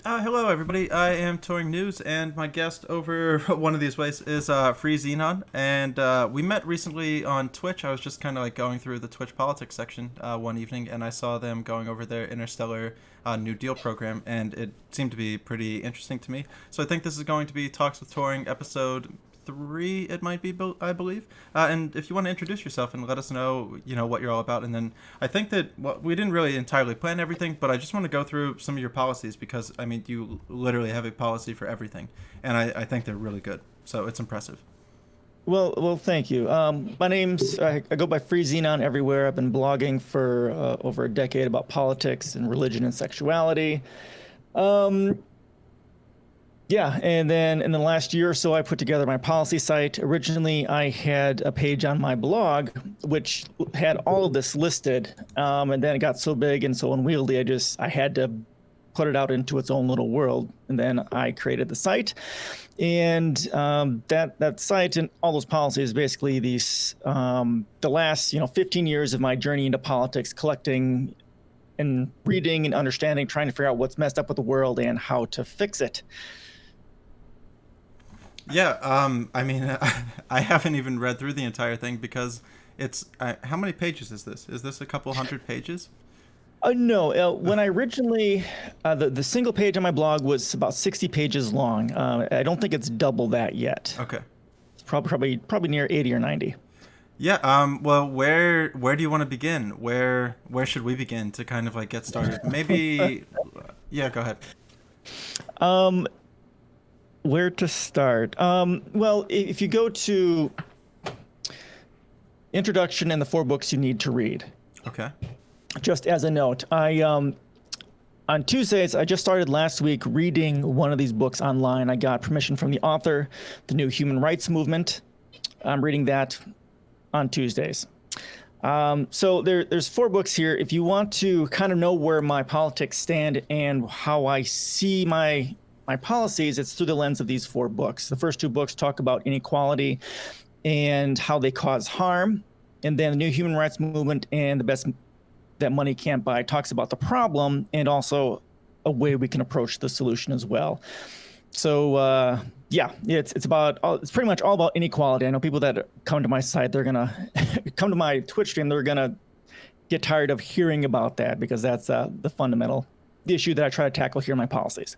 Hi. Hello, everybody. I am Touring News, and my guest over one of these ways is FreeXenon. And we met recently on Twitch. I was just kind of like going through the Twitch politics section one evening, and I saw them going over their Interstellar New Deal program, and it seemed to be pretty interesting to me. So I think this is going to be Talks with Touring episode 3, it might be, I believe. And if you want to introduce yourself and let us know, what you're all about. And then I think that we didn't really entirely plan everything, but I just want to go through some of your policies because, I mean, you literally have a policy for everything. And I think they're really good. So it's impressive. Well, thank you. My name's I go by FreeXenon everywhere. I've been blogging for over a decade about politics and religion and sexuality. Um, yeah, and then in the last year or so, I put together my policy site. Originally, I had a page on my blog which had all of this listed, and then it got so big and so unwieldy, I had to put it out into its own little world, and then I created the site. And that site and all those policies, basically the last 15 years of my journey into politics, collecting and reading and understanding, trying to figure out what's messed up with the world and how to fix it. Yeah, I mean, I haven't even read through the entire thing because it's... how many pages is this? Is this a couple hundred pages? No, when I originally, the single page on my blog was about 60 pages long. I don't think it's double that yet. Okay. It's probably near 80 or 90. Yeah, well, where do you want to begin? Where should we begin to kind of like get started? Maybe, yeah, go ahead. Um, where to start? Well, if you go to introduction and the 4 books you need to read. Okay. Just as a note, on Tuesdays, I just started last week reading one of these books online. I got permission from the author, The New Human Rights Movement. I'm reading that on Tuesdays. So there's 4 books here. If you want to kind of know where my politics stand and how I see my policies, it's through the lens of these 4 books. The first 2 books talk about inequality and how they cause harm. And then The New Human Rights Movement and The Best That Money Can't Buy talks about the problem and also a way we can approach the solution as well. So yeah, it's pretty much all about inequality. I know people that come to my site, they're gonna come to my Twitch stream, they're gonna get tired of hearing about that because that's the issue that I try to tackle here in my policies.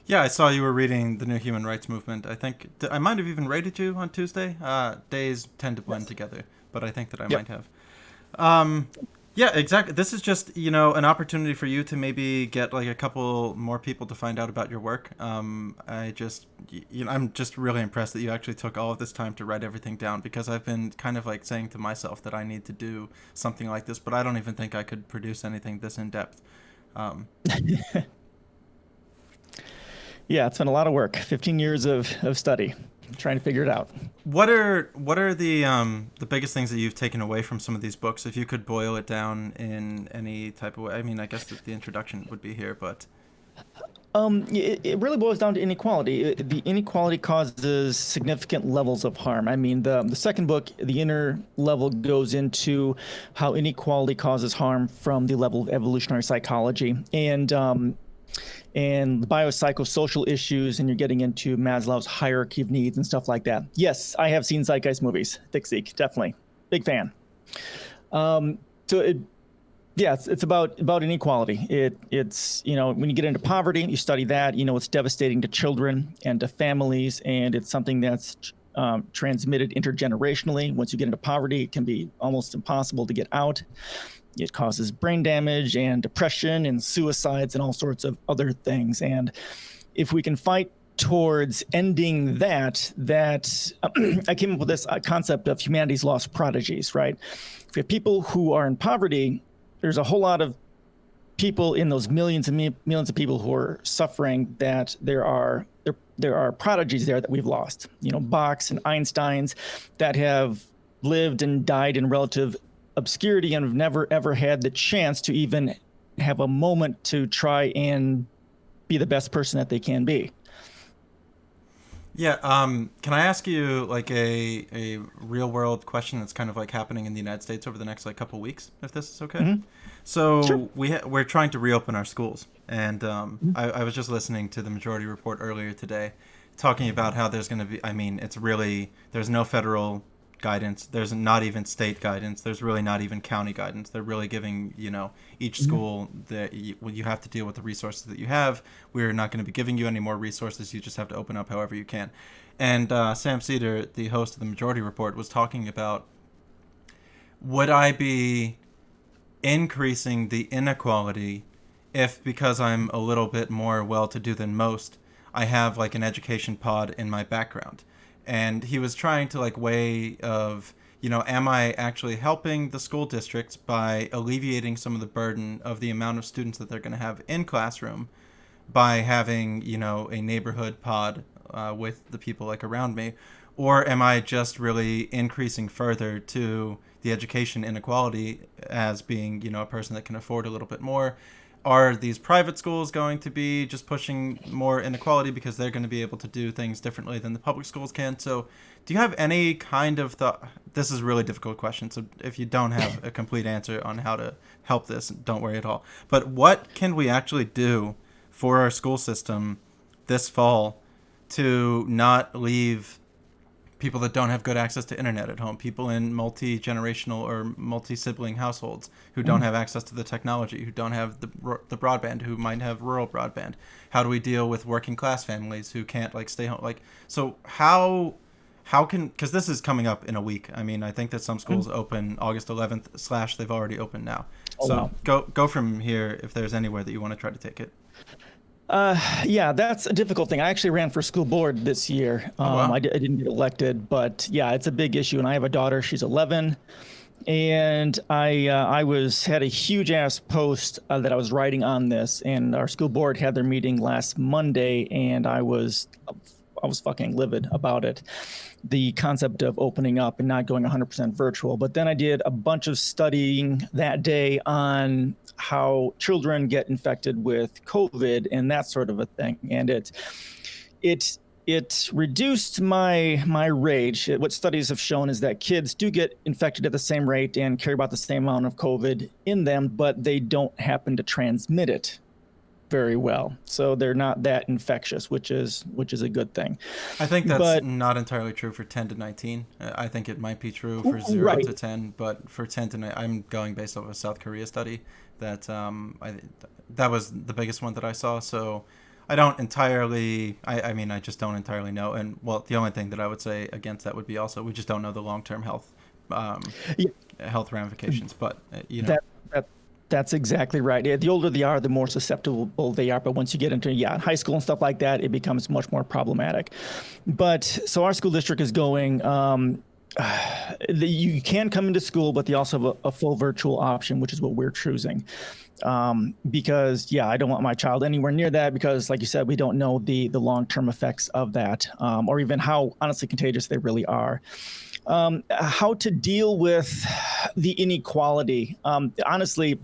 Yeah, I saw you were reading The New Human Rights Movement. I think I might have even rated you on Tuesday. Days tend to blend together, but I think that I might have. Yeah, exactly. This is just, an opportunity for you to maybe get like a couple more people to find out about your work. I'm just really impressed that you actually took all of this time to write everything down because I've been kind of like saying to myself that I need to do something like this, but I don't even think I could produce anything this in depth. Yeah, it's been a lot of work. 15 years of study, trying to figure it out. What are the biggest things that you've taken away from some of these books? If you could boil it down in any type of way, I mean, I guess the introduction would be here, but It really boils down to inequality. The inequality causes significant levels of harm. I mean, the second book, the inner level, goes into how inequality causes harm from the level of evolutionary psychology and the biopsychosocial issues, and you're getting into Maslow's hierarchy of needs and stuff like that. Yes, I have seen Zeitgeist movies. Thick Zeke, definitely. Big fan. It's about inequality. It's when you get into poverty, you study that, it's devastating to children and to families, and it's something that's transmitted intergenerationally. Once you get into poverty, it can be almost impossible to get out. It causes brain damage and depression and suicides and all sorts of other things. And if we can fight towards ending that I came up with this concept of humanity's lost prodigies, right? If we have people who are in poverty, there's a whole lot of people in those millions and millions of people who are suffering that there are prodigies there that we've lost. Bachs and Einsteins that have lived and died in relative obscurity and have never ever had the chance to even have a moment to try and be the best person that they can be. Yeah, can I ask you like a real world question that's kind of like happening in the United States over the next like couple weeks, if this is okay? Hmm. Sure. So we're trying to reopen our schools, and Mhm. I was just listening to the Majority Report earlier today, talking about how there's going to be. I mean, it's really there's no federal guidance. There's not even state guidance. There's really not even county guidance. They're really giving each Mhm. school that well, you have to deal with the resources that you have. We're not going to be giving you any more resources. You just have to open up however you can. And Sam Cedar, the host of the Majority Report, was talking about would I be increasing the inequality if because I'm a little bit more well to do than most, I have like an education pod in my background. And he was trying to like weigh of, am I actually helping the school districts by alleviating some of the burden of the amount of students that they're going to have in classroom by having, a neighborhood pod with the people like around me? Or am I just really increasing further to the education inequality as being, a person that can afford a little bit more? Are these private schools going to be just pushing more inequality because they're going to be able to do things differently than the public schools can? So, do you have any kind of thought? This is a really difficult question. So, if you don't have a complete answer on how to help this, don't worry at all. But what can we actually do for our school system this fall to not leave people that don't have good access to internet at home, people in multi-generational or multi-sibling households who don't Mhm. have access to the technology, who don't have the broadband, who might have rural broadband? How do we deal with working class families who can't like stay home? Like, so how can, because this is coming up in a week. I mean, I think that some schools Mhm. open August 11th slash they've already opened now. Oh So wow. go from here if there's anywhere that you want to try to take it. Yeah, that's a difficult thing. I actually ran for school board this year. Oh wow. I didn't get elected, but yeah, it's a big issue. And I have a daughter; she's 11, and I was had a huge ass post that I was writing on this, and our school board had their meeting last Monday, and I was fucking livid about it. The concept of opening up and not going 100% virtual. But then I did a bunch of studying that day on how children get infected with COVID and that sort of a thing. And it it reduced my rage. What studies have shown is that kids do get infected at the same rate and carry about the same amount of COVID in them, but they don't happen to transmit it very well. So they're not that infectious, which is a good thing. I think that's But not entirely true for 10 to 19. I think it might be true for 0 right. to 10, but for 10 to 9, I'm going based off a South Korea study that that was the biggest one that I saw. So I don't entirely, I mean, I just don't entirely know. And well, the only thing that I would say against that would be also we just don't know the long term um, Yeah, health ramifications. But, that that that's exactly right. Yeah, the older they are, the more susceptible they are. But once you get into high school and stuff like that, it becomes much more problematic. But so our school district is going. You can come into school, but they also have a full virtual option, which is what we're choosing. Because I don't want my child anywhere near that because, like you said, we don't know the long term effects of that, or even how honestly contagious they really are. How to deal with the inequality? Honestly,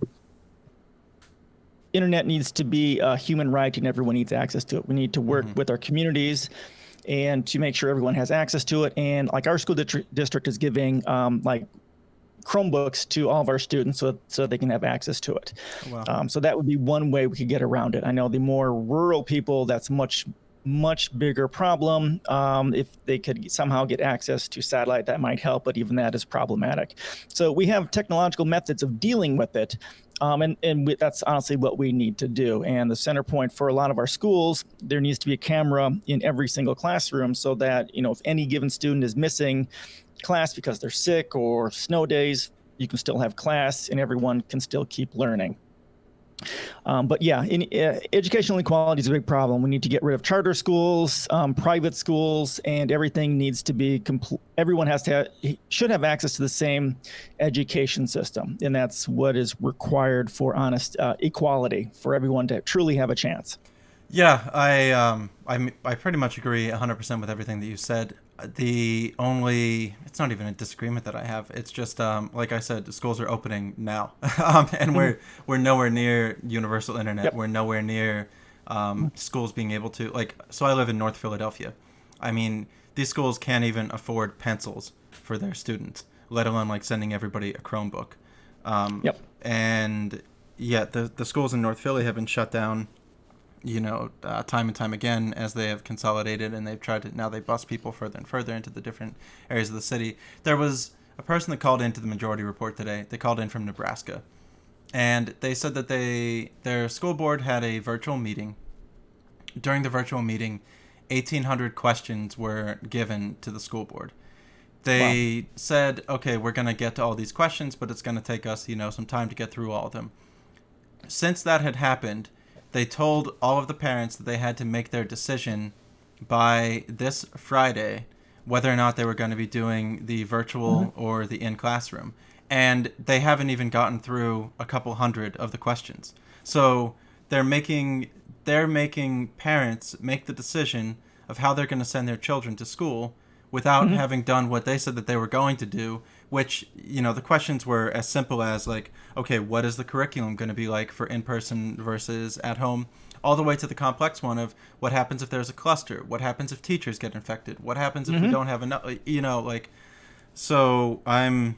internet needs to be a human right and everyone needs access to it. We need to work mhm. with our communities and to make sure everyone has access to it. And like our school district is giving like Chromebooks to all of our students so they can have access to it. Oh, wow. So that would be one way we could get around it. I know the more rural people, that's much bigger problem. If they could somehow get access to satellite, that might help, but even that is problematic. So we have technological methods of dealing with it. That's honestly what we need to do. And the center point for a lot of our schools, there needs to be a camera in every single classroom so that, if any given student is missing class because they're sick or snow days, you can still have class and everyone can still keep learning. But educational inequality is a big problem. We need to get rid of charter schools, private schools, and everything needs to be everyone should have access to the same education system, and that's what is required for honest equality for everyone to truly have a chance. Yeah, I pretty much agree 100% with everything that you said. The only it's not even a disagreement that I have. It's just like I said, the schools are opening now, and Mhm. we're nowhere near universal internet. Yep. We're nowhere near schools being able to like. So I live in North Philadelphia, I mean, these schools can't even afford pencils for their students, let alone like sending everybody a Chromebook. Yep. And yeah, the schools in North Philly have been shut down, time and time again as they have consolidated, and they've tried to, now they bus people further and further into the different areas of the city. There was a person that called into the Majority Report today. They called in from Nebraska, and they said that their school board had a virtual meeting. During the virtual meeting, 1,800 questions were given to the school board. They Wow. said, okay, we're going to get to all these questions, but it's going to take us, some time to get through all of them. Since that had happened, they told all of the parents that they had to make their decision by this Friday whether or not they were going to be doing the virtual or the in classroom. And they haven't even gotten through a couple hundred of the questions. So they're making parents make the decision of how they're going to send their children to school without having done what they said that they were going to do, which, the questions were as simple as like, okay, what is the curriculum going to be like for in-person versus at home, all the way to the complex one of what happens if there's a cluster, what happens if teachers get infected, what happens if we don't have enough, so I'm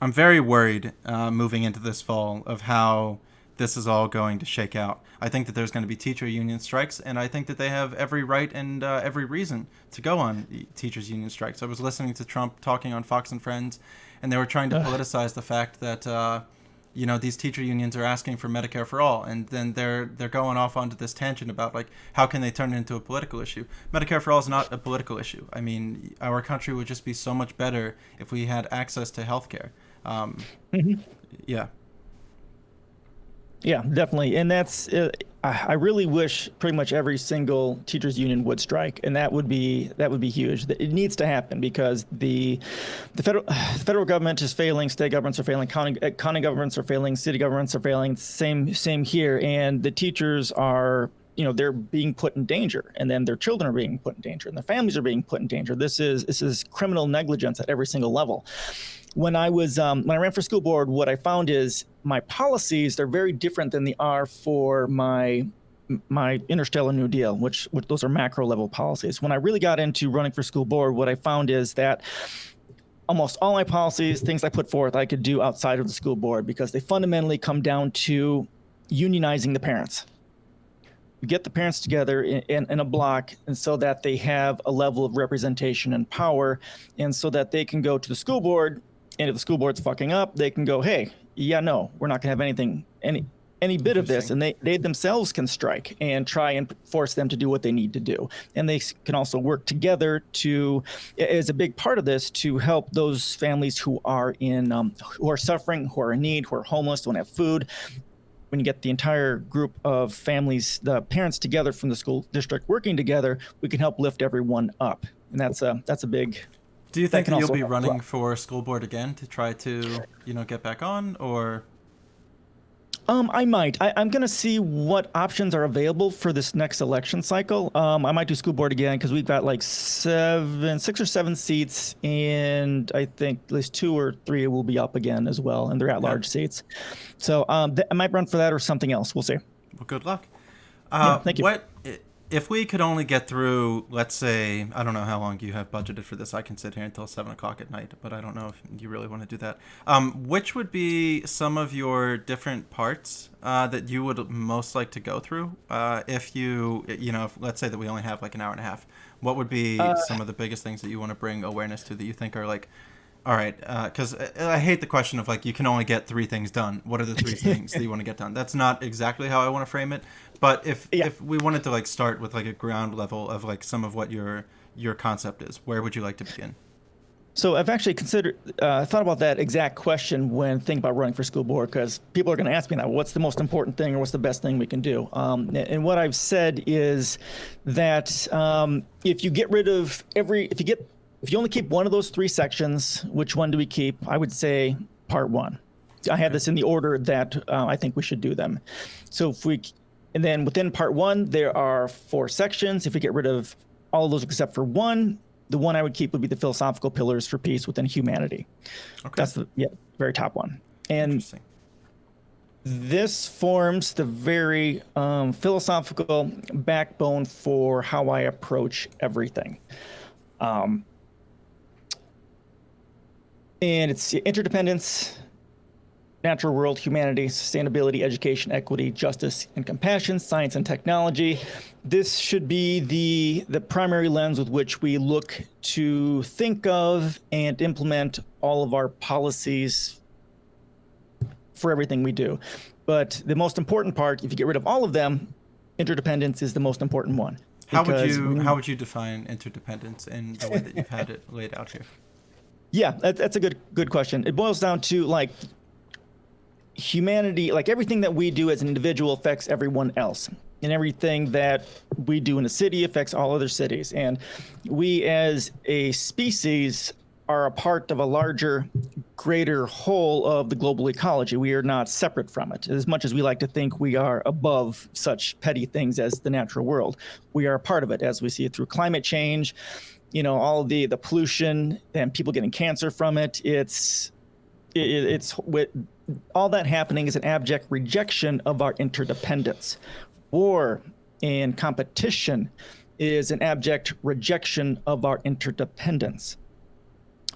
very worried moving into this fall of how this is all going to shake out. I think that there's going to be teacher union strikes, and I think that they have every right and every reason to go on teachers union strikes. I was listening to Trump talking on Fox and Friends, and they were trying to politicize the fact that these teacher unions are asking for Medicare for all, and then they're going off onto this tangent about like how can they turn it into a political issue. Medicare for all is not a political issue. I mean, our country would just be so much better if we had access to healthcare. Yeah. Yeah, definitely. And I really wish pretty much every single teachers union would strike, and that would be huge. It needs to happen because the federal government is failing, state governments are failing, county governments are failing, city governments are failing. Same here, and the teachers are, they're being put in danger, and then their children are being put in danger, and their families are being put in danger. This is criminal negligence at every single level. When I ran for school board, what I found is my policies, they're very different than they are for my Interstellar New Deal, which those are macro level policies. When I really got into running for school board, what I found is that almost all my policies, things I put forth, I could do outside of the school board because they fundamentally come down to unionizing the parents. Get the parents together in a block, and so that they have a level of representation and power, and so that they can go to the school board, and if the school board's fucking up, they can go, hey, yeah, no, we're not going to have any bit of this, and they themselves can strike and try and force them to do what they need to do. And they can also work together as a big part of this, to help those families who are who are suffering, who are in need, who are homeless, don't have food. When you get the entire group of families, the parents together from the school district working together, we can help lift everyone up. And that's a big. Do you think that you'll be running for school board again to try to, get back on, or? I might. I'm going to see what options are available for this next election cycle. I might do school board again because we've got like 6 or 7 seats, and I think at least 2 or 3 will be up again as well, and they're at-large seats. So I might run for that or something else. We'll see. Well, good luck. Thank you. If we could only get through, let's say, I don't know how long you have budgeted for this. I can sit here until 7 o'clock at night, but I don't know if you really want to do that. Which would be some of your different parts that you would most like to go through? If let's say that we only have like an hour and a half, what would be some of the biggest things that you want to bring awareness to that you think are like, all right, because I hate the question of like, you can only get 3 things done. What are the 3 things that you want to get done? That's not exactly how I want to frame it. But if we wanted to like start with like a ground level of like some of what your concept is, where would you like to begin? So I've actually thought about that exact question when thinking about running for school board, because people are going to ask me now, what's the most important thing or what's the best thing we can do? And what I've said is that if you get rid of if you only keep one of those 3 sections, which one do we keep? I would say part 1. I have this in the order that I think we should do them. So and then within part 1, there are 4 sections. If we get rid of all of those except for one, the one I would keep would be the philosophical pillars for peace within humanity. Okay. That's the very top one. And This forms the very philosophical backbone for how I approach everything. And it's interdependence, natural world, humanity, sustainability, education, equity, justice, and compassion, science and technology. This should be the primary lens with which we look to think of and implement all of our policies for everything we do. But the most important part, if you get rid of all of them, interdependence is the most important one. How would you define interdependence in the way that you've had it laid out here? Yeah, that's a good question. It boils down to like humanity, like everything that we do as an individual affects everyone else. And everything that we do in a city affects all other cities. And we as a species are a part of a larger, greater whole of the global ecology. We are not separate from it. As much as we like to think we are above such petty things as the natural world, we are a part of it as we see it through climate change, all the pollution and people getting cancer from it. It's with all that happening is an abject rejection of our interdependence. War and competition is an abject rejection of our interdependence.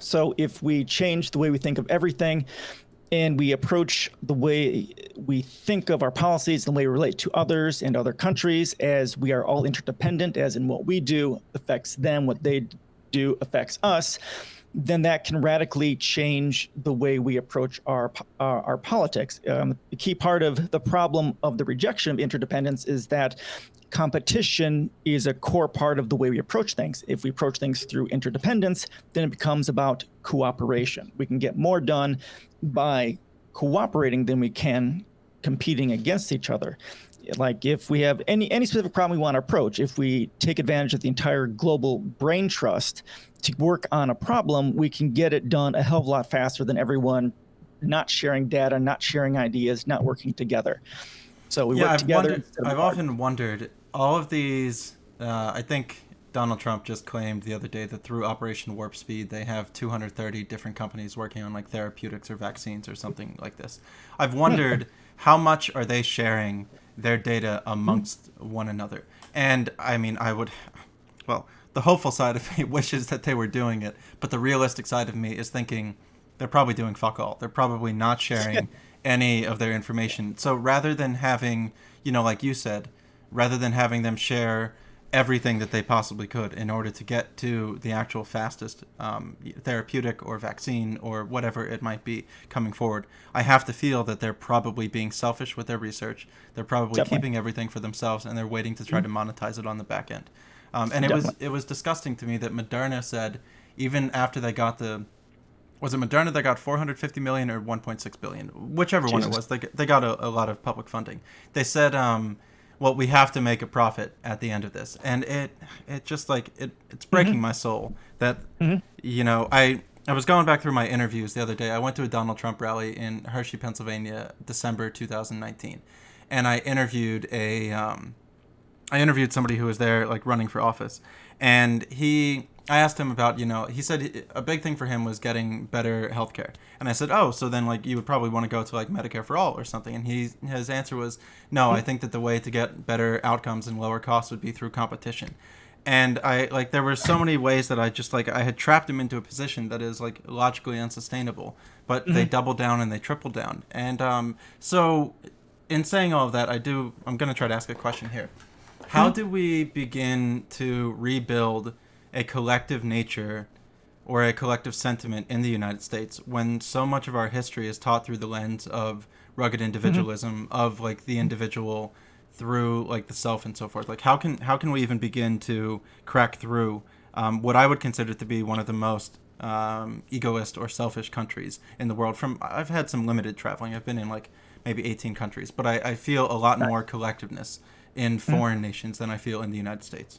So if we change the way we think of everything and we approach the way we think of our policies and the way we relate to others and other countries as we are all interdependent, as in what we do affects them, what they do affects us, then that can radically change the way we approach our politics. The key part of the problem of the rejection of interdependence is that competition is a core part of the way we approach things. If we approach things through interdependence, then it becomes about cooperation. We can get more done by cooperating than we can competing against each other. Like if we have any specific problem we want to approach, if we take advantage of the entire global brain trust to work on a problem, we can get it done a hell of a lot faster than everyone not sharing data, not sharing ideas, not working together. So we work together. I've often wondered, all of these, I think Donald Trump just claimed the other day that through Operation Warp Speed, they have 230 different companies working on like therapeutics or vaccines or something like this. I've wondered how much are they sharing their data amongst one another? And I mean, the hopeful side of me wishes that they were doing it, but the realistic side of me is thinking they're probably doing fuck all. They're probably not sharing any of their information. So rather than having, like you said, rather than having them share everything that they possibly could in order to get to the actual fastest therapeutic or vaccine or whatever it might be coming forward, I have to feel that they're probably being selfish with their research. They're probably keeping everything for themselves, and they're waiting to try to monetize it on the back end. And it was disgusting to me that Moderna said, even after they got was it Moderna that got 450 million or 1.6 billion, whichever one it was, they got a lot of public funding. They said, well, we have to make a profit at the end of this. And it just like, it's breaking my soul that, I was going back through my interviews the other day. I went to a Donald Trump rally in Hershey, Pennsylvania, December 2019. And I interviewed somebody who was there, like running for office. And I asked him about, he said a big thing for him was getting better healthcare. And I said, oh, so then like you would probably want to go to like Medicare for all or something. And his answer was, no, I think that the way to get better outcomes and lower costs would be through competition. And there were so many ways that I had trapped him into a position that is like logically unsustainable, but they doubled down and they tripled down. And so in saying all of that, I'm going to try to ask a question here. How do we begin to rebuild a collective nature or a collective sentiment in the United States when so much of our history is taught through the lens of rugged individualism, of like the individual through like the self and so forth? Like how can we even begin to crack through what I would consider to be one of the most egoist or selfish countries in the world? I've had some limited traveling. I've been in like maybe 18 countries, but I feel a lot more collectiveness in foreign nations than I feel in the United States.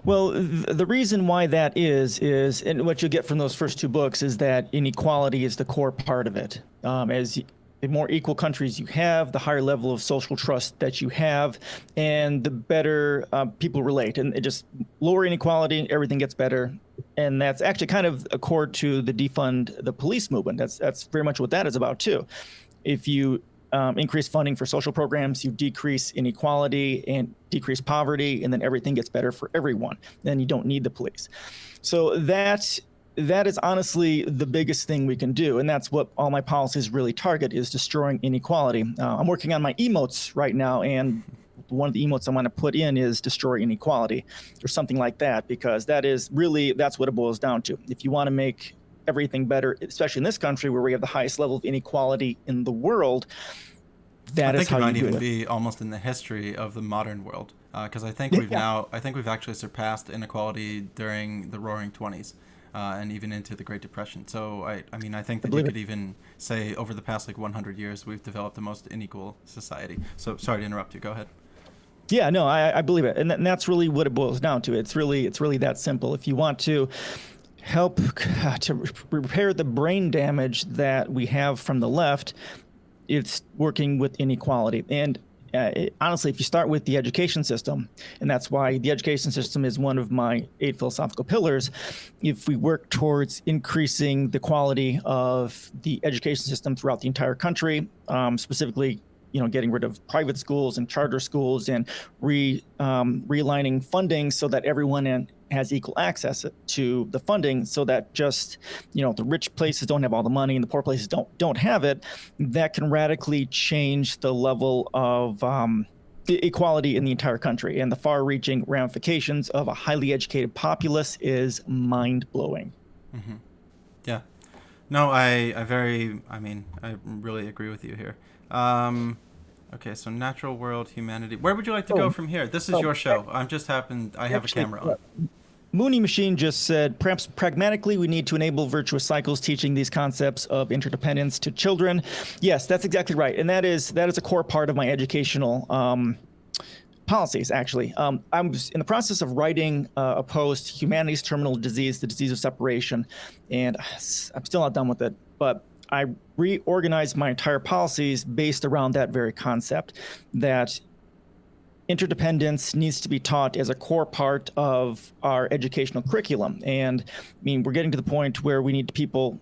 Well, the reason why that is, and what you get from those first two books is that inequality is the core part of it. As the more equal countries you have, the higher level of social trust that you have, and the better people relate. And it just lower inequality, everything gets better. And that's actually kind of accord to the defund the police movement. That's very much what that is about too. If you increase funding for social programs, you decrease inequality and decrease poverty, and then everything gets better for everyone. Then you don't need the police. So that is honestly the biggest thing we can do, and that's what all my policies really target, is destroying inequality. I'm working on my emotes right now, and one of the emotes I want to put in is destroy inequality or something like that, because that's what it boils down to. If you want to make everything better, especially in this country where we have the highest level of inequality in the world, that is how you do it. I think it might even be almost in the history of the modern world, because I think we've actually surpassed inequality during the Roaring '20s. And even into the Great Depression. So I mean, I think that you could even say over the past 100 years, we've developed the most unequal society. So sorry to interrupt you. Go ahead. Yeah, no, I believe it, and that's really what it boils down to. It's really that simple. If you want to help to repair the brain damage that we have from the left, it's working with inequality. And honestly, if you start with the education system, and that's why the education system is one of my 8 philosophical pillars, if we work towards increasing the quality of the education system throughout the entire country, specifically, getting rid of private schools and charter schools and realigning funding so that everyone has equal access to the funding, so that just, the rich places don't have all the money and the poor places don't have it, that can radically change the level of equality in the entire country. And the far-reaching ramifications of a highly educated populace is mind-blowing. Mm-hmm. Yeah. No, I really agree with you here. Okay, so natural world, humanity. Where would you like to go from here? This is your show. I have a camera on. Mooney Machine just said, perhaps pragmatically, we need to enable virtuous cycles, teaching these concepts of interdependence to children. Yes, that's exactly right. And that is a core part of my educational policies, actually. I was in the process of writing a post, Humanity's Terminal Disease, the Disease of Separation, and I'm still not done with it, but I reorganized my entire policies based around that very concept, that interdependence needs to be taught as a core part of our educational curriculum. And I mean, we're getting to the point where we need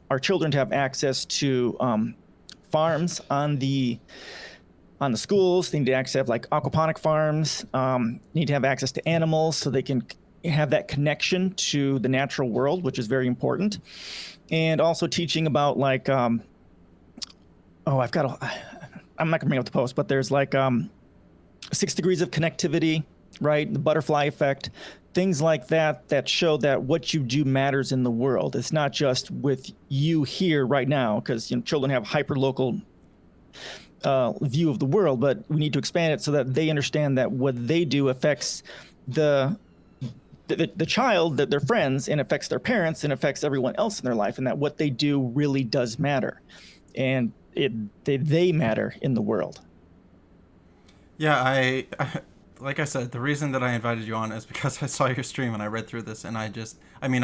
our children to have access to farms on the schools. They need to have aquaponic farms, need to have access to animals so they can have that connection to the natural world, which is very important. And also teaching about I'm not gonna bring up the post, but there's 6 degrees of connectivity, right? The butterfly effect, things like that show that what you do matters in the world. It's not just with you here right now, because children have hyper-local view of the world, but we need to expand it so that they understand that what they do affects the child, their friends, and affects their parents, and affects everyone else in their life, and that what they do really does matter, and they matter in the world. Yeah, I like I said, the reason that I invited you on is because I saw your stream and I read through this, and I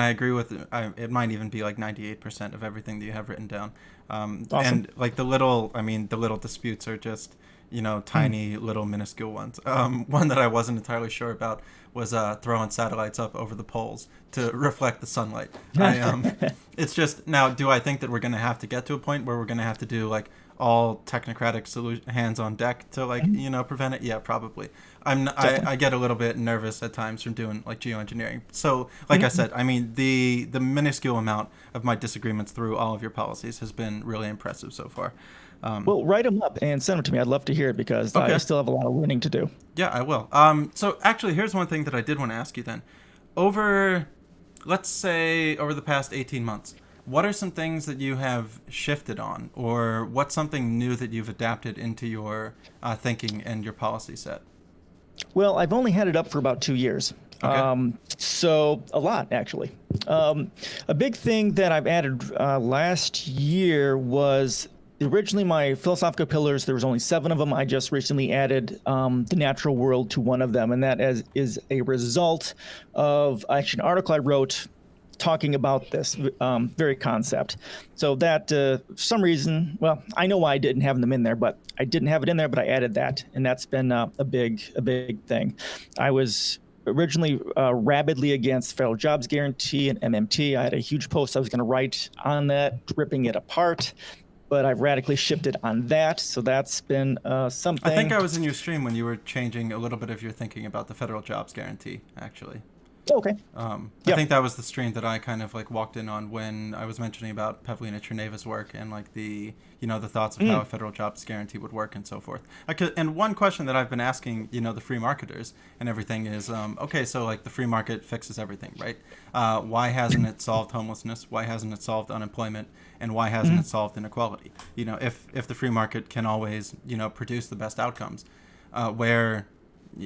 agree with it. It might even be 98% of everything that you have written down. Awesome. And the little disputes are just tiny little minuscule ones. One that I wasn't entirely sure about was throwing satellites up over the poles to reflect the sunlight. It's just, now, do I think that we're going to have to get to a point where we're going to have to do all technocratic hands on deck to prevent it? Yeah, probably. I get a little bit nervous at times from doing geoengineering. So I said, the minuscule amount of my disagreements through all of your policies has been really impressive so far. Well, write them up and send them to me. I'd love to hear it, because I still have a lot of learning to do. Yeah, I will. So actually, here's one thing that I did want to ask you then. Let's say over the past 18 months, what are some things that you have shifted on, or what's something new that you've adapted into your thinking and your policy set? Well, I've only had it up for about 2 years. Okay. So a lot, actually. A big thing that I've added last year was, originally my philosophical pillars, there was only 7 of them. I just recently added the natural world to one of them, and that is a result of actually an article I wrote talking about this very concept. So that, for some reason, well, I know why I didn't have them in there, but I didn't have it in there, but I added that, and that's been a big thing. I was originally rabidly against federal jobs guarantee and MMT. I had a huge post I was going to write on that, ripping it apart. but I've radically shifted on that. So that's been something. I think I was in your stream when you were changing a little bit of your thinking about the federal jobs guarantee, actually. Okay. I think that was the stream that I kind of like walked in on when I was mentioning about Pavlina Cherneva's work and like the the thoughts of how a federal jobs guarantee would work and so forth. And one question that I've been asking the free marketers and everything is okay, so like the free market fixes everything, right? Why hasn't it solved homelessness? Why hasn't it solved unemployment? And why hasn't it solved inequality? If the free market can always produce the best outcomes,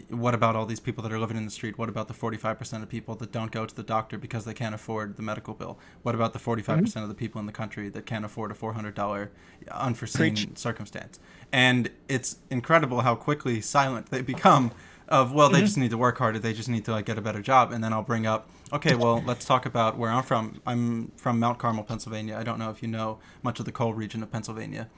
what about all these people that are living in the street? What about the 45% of people that don't go to the doctor because they can't afford the medical bill? What about the 45% of the people in the country that can't afford a $400 unforeseen circumstance? And it's incredible how quickly silent they become of, well, they just need to work harder. They just need to like get a better job. And then I'll bring up, okay, well, let's talk about where I'm from. I'm from Mount Carmel, Pennsylvania. I don't know if you know much of the coal region of Pennsylvania.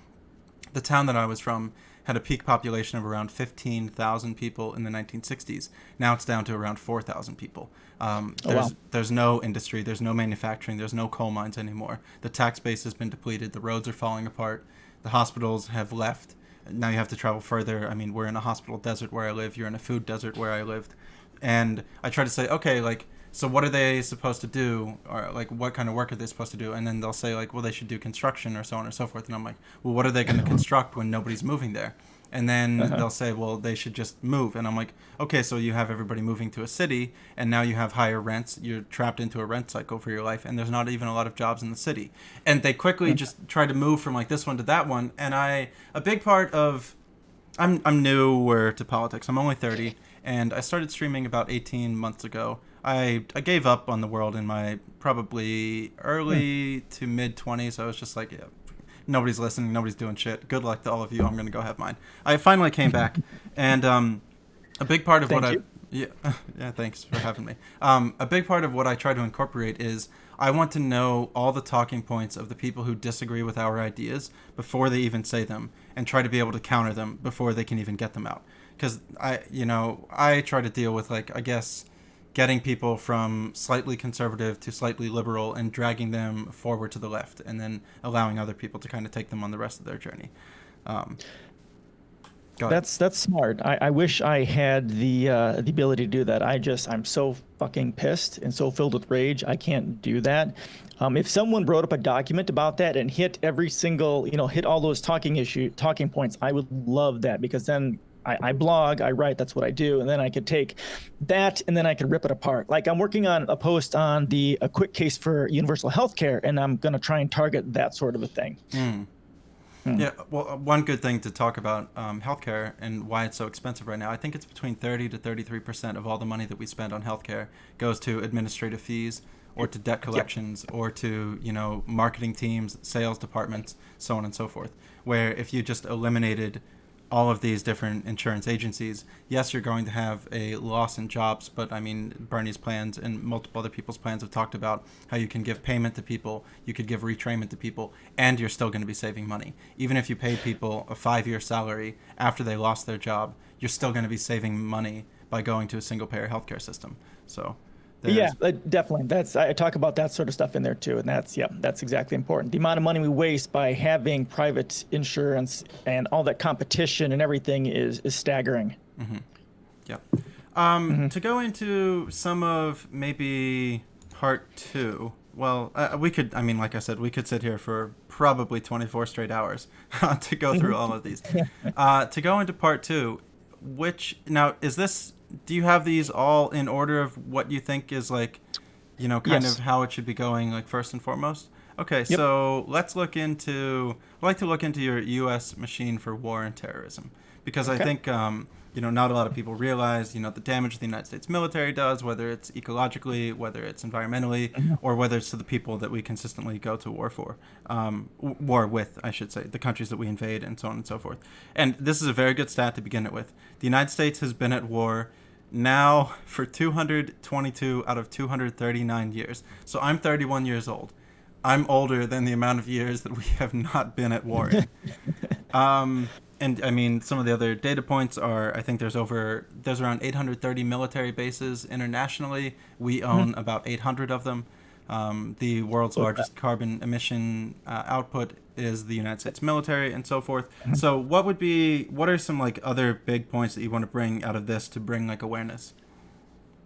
The town that I was from had a peak population of around 15,000 people in the 1960s. Now it's down to around 4,000 people. There's no industry, there's no manufacturing, there's no coal mines anymore. The tax base has been depleted, the roads are falling apart, the hospitals have left. Now you have to travel further. I mean, we're in a hospital desert where I live, you're in a food desert where I lived. And I try to say, okay, like, so what are they supposed to do, or like what kind of work are they supposed to do? And then they'll say like, well, they should do construction or so on and so forth. And I'm like, well, what are they going to construct when nobody's moving there? And then they'll say, well, they should just move. And I'm like, okay, so you have everybody moving to a city, and now you have higher rents. You're trapped into a rent cycle for your life, and there's not even a lot of jobs in the city. And they quickly just try to move from like this one to that one. And a big part of, I'm newer to politics. I'm only 30, and I started streaming about 18 months ago. I gave up on the world in my probably early to mid 20s. I was just like, yeah, nobody's listening, nobody's doing shit. Good luck to all of you. I'm going to go have mine. I finally came back, and a big part of yeah, thanks for having me. A big part of what I try to incorporate is I want to know all the talking points of the people who disagree with our ideas before they even say them, and try to be able to counter them before they can even get them out. Because I try to deal with, like, I guess, getting people from slightly conservative to slightly liberal and dragging them forward to the left, and then allowing other people to kind of take them on the rest of their journey. That's smart. I wish I had the ability to do that. I'm so fucking pissed and so filled with rage. I can't do that. If someone wrote up a document about that and hit every single, hit all those talking points, I would love that, because then I blog, I write, that's what I do, and then I could take that and then I could rip it apart. Like, I'm working on a post on a quick case for universal healthcare, and I'm going to try and target that sort of a thing. Yeah, well, one good thing to talk about healthcare and why it's so expensive right now, I think it's between 30 to 33% of all the money that we spend on healthcare goes to administrative fees or to debt collections or to, marketing teams, sales departments, so on and so forth. Where if you just eliminated all of these different insurance agencies, yes, you're going to have a loss in jobs, but I mean, Bernie's plans and multiple other people's plans have talked about how you can give payment to people, you could give retrainment to people, and you're still going to be saving money. Even if you pay people a 5-year salary after they lost their job, you're still going to be saving money by going to a single-payer healthcare system. So yeah, definitely. I talk about that sort of stuff in there too, and that's exactly important. The amount of money we waste by having private insurance and all that competition and everything is staggering. Mm-hmm. Yeah. To go into some of maybe part 2. Well, we could. I mean, like I said, we could sit here for probably 24 straight hours to go through all of these. To go into part 2, is this? Do you have these all in order of what you think is like, of how it should be going, like first and foremost? Okay, yep. So I'd like to look into your U.S. machine for war and terrorism, because I think, not a lot of people realize, the damage the United States military does, whether it's ecologically, whether it's environmentally, or whether it's to the people that we consistently go to war with, I should say, the countries that we invade and so on and so forth. And this is a very good stat to begin it with. The United States has been at war now for 222 out of 239 years. So I'm 31 years old. I'm older than the amount of years that we have not been at war in. And I mean, some of the other data points are, I think there's around 830 military bases internationally. We own about 800 of them. The world's largest carbon emission output is the United States military, and so forth. So what are some like other big points that you want to bring out of this to bring like awareness?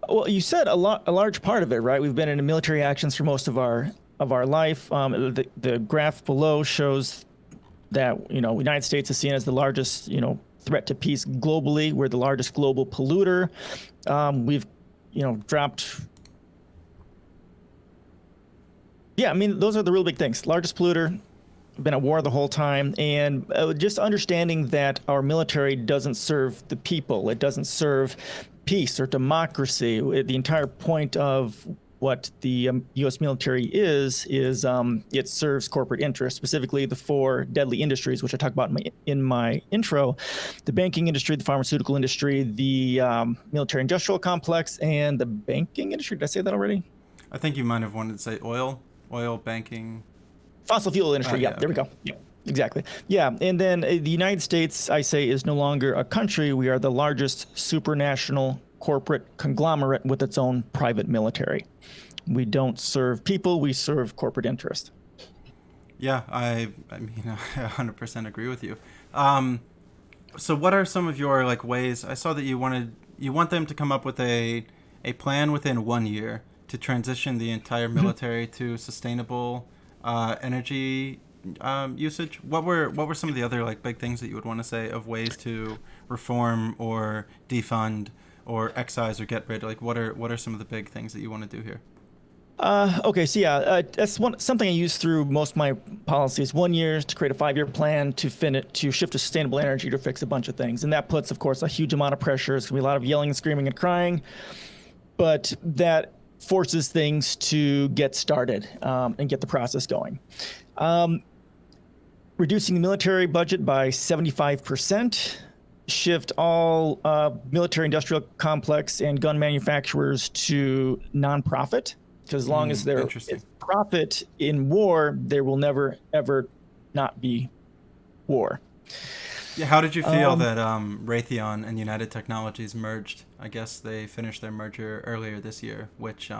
Well, you said a large part of it, right? We've been in military actions for most of our life. The graph below shows that United States is seen as the largest threat to peace globally. We're the largest global polluter. We've dropped. Yeah, I mean those are the real big things. Largest polluter, been at war the whole time, and just understanding that our military doesn't serve the people. It doesn't serve peace or democracy. The entire point of what the U.S. military is it serves corporate interests, specifically the four deadly industries, which I talk about in my intro: the banking industry, the pharmaceutical industry, the military-industrial complex, and the banking industry. Did I say that already? I think you might have wanted to say oil, banking. Fossil fuel industry. Yeah, There we go. Yeah, exactly. Yeah, and then the United States, I say, is no longer a country. We are the largest supranational corporate conglomerate with its own private military. We don't serve people, we serve corporate interest. Yeah, I mean, I 100% agree with you. So what are some of your like ways? I saw that you want them to come up with a plan within 1 year to transition the entire military to sustainable energy usage. What were some of the other like big things that you would want to say of ways to reform or defund or excise or get rid? Like what are some of the big things that you want to do here? Okay, so that's something I use through most of my policies. 1 year to create a 5-year plan to shift to sustainable energy to fix a bunch of things, and that puts, of course, a huge amount of pressure. It's gonna be a lot of yelling and screaming and crying, but that forces things to get started and get the process going. Reducing the military budget by 75%, shift all military-industrial complex and gun manufacturers to nonprofit, because as long as there is profit in war, there will never, ever not be war. Yeah, how did you feel that Raytheon and United Technologies merged? I guess they finished their merger earlier this year, which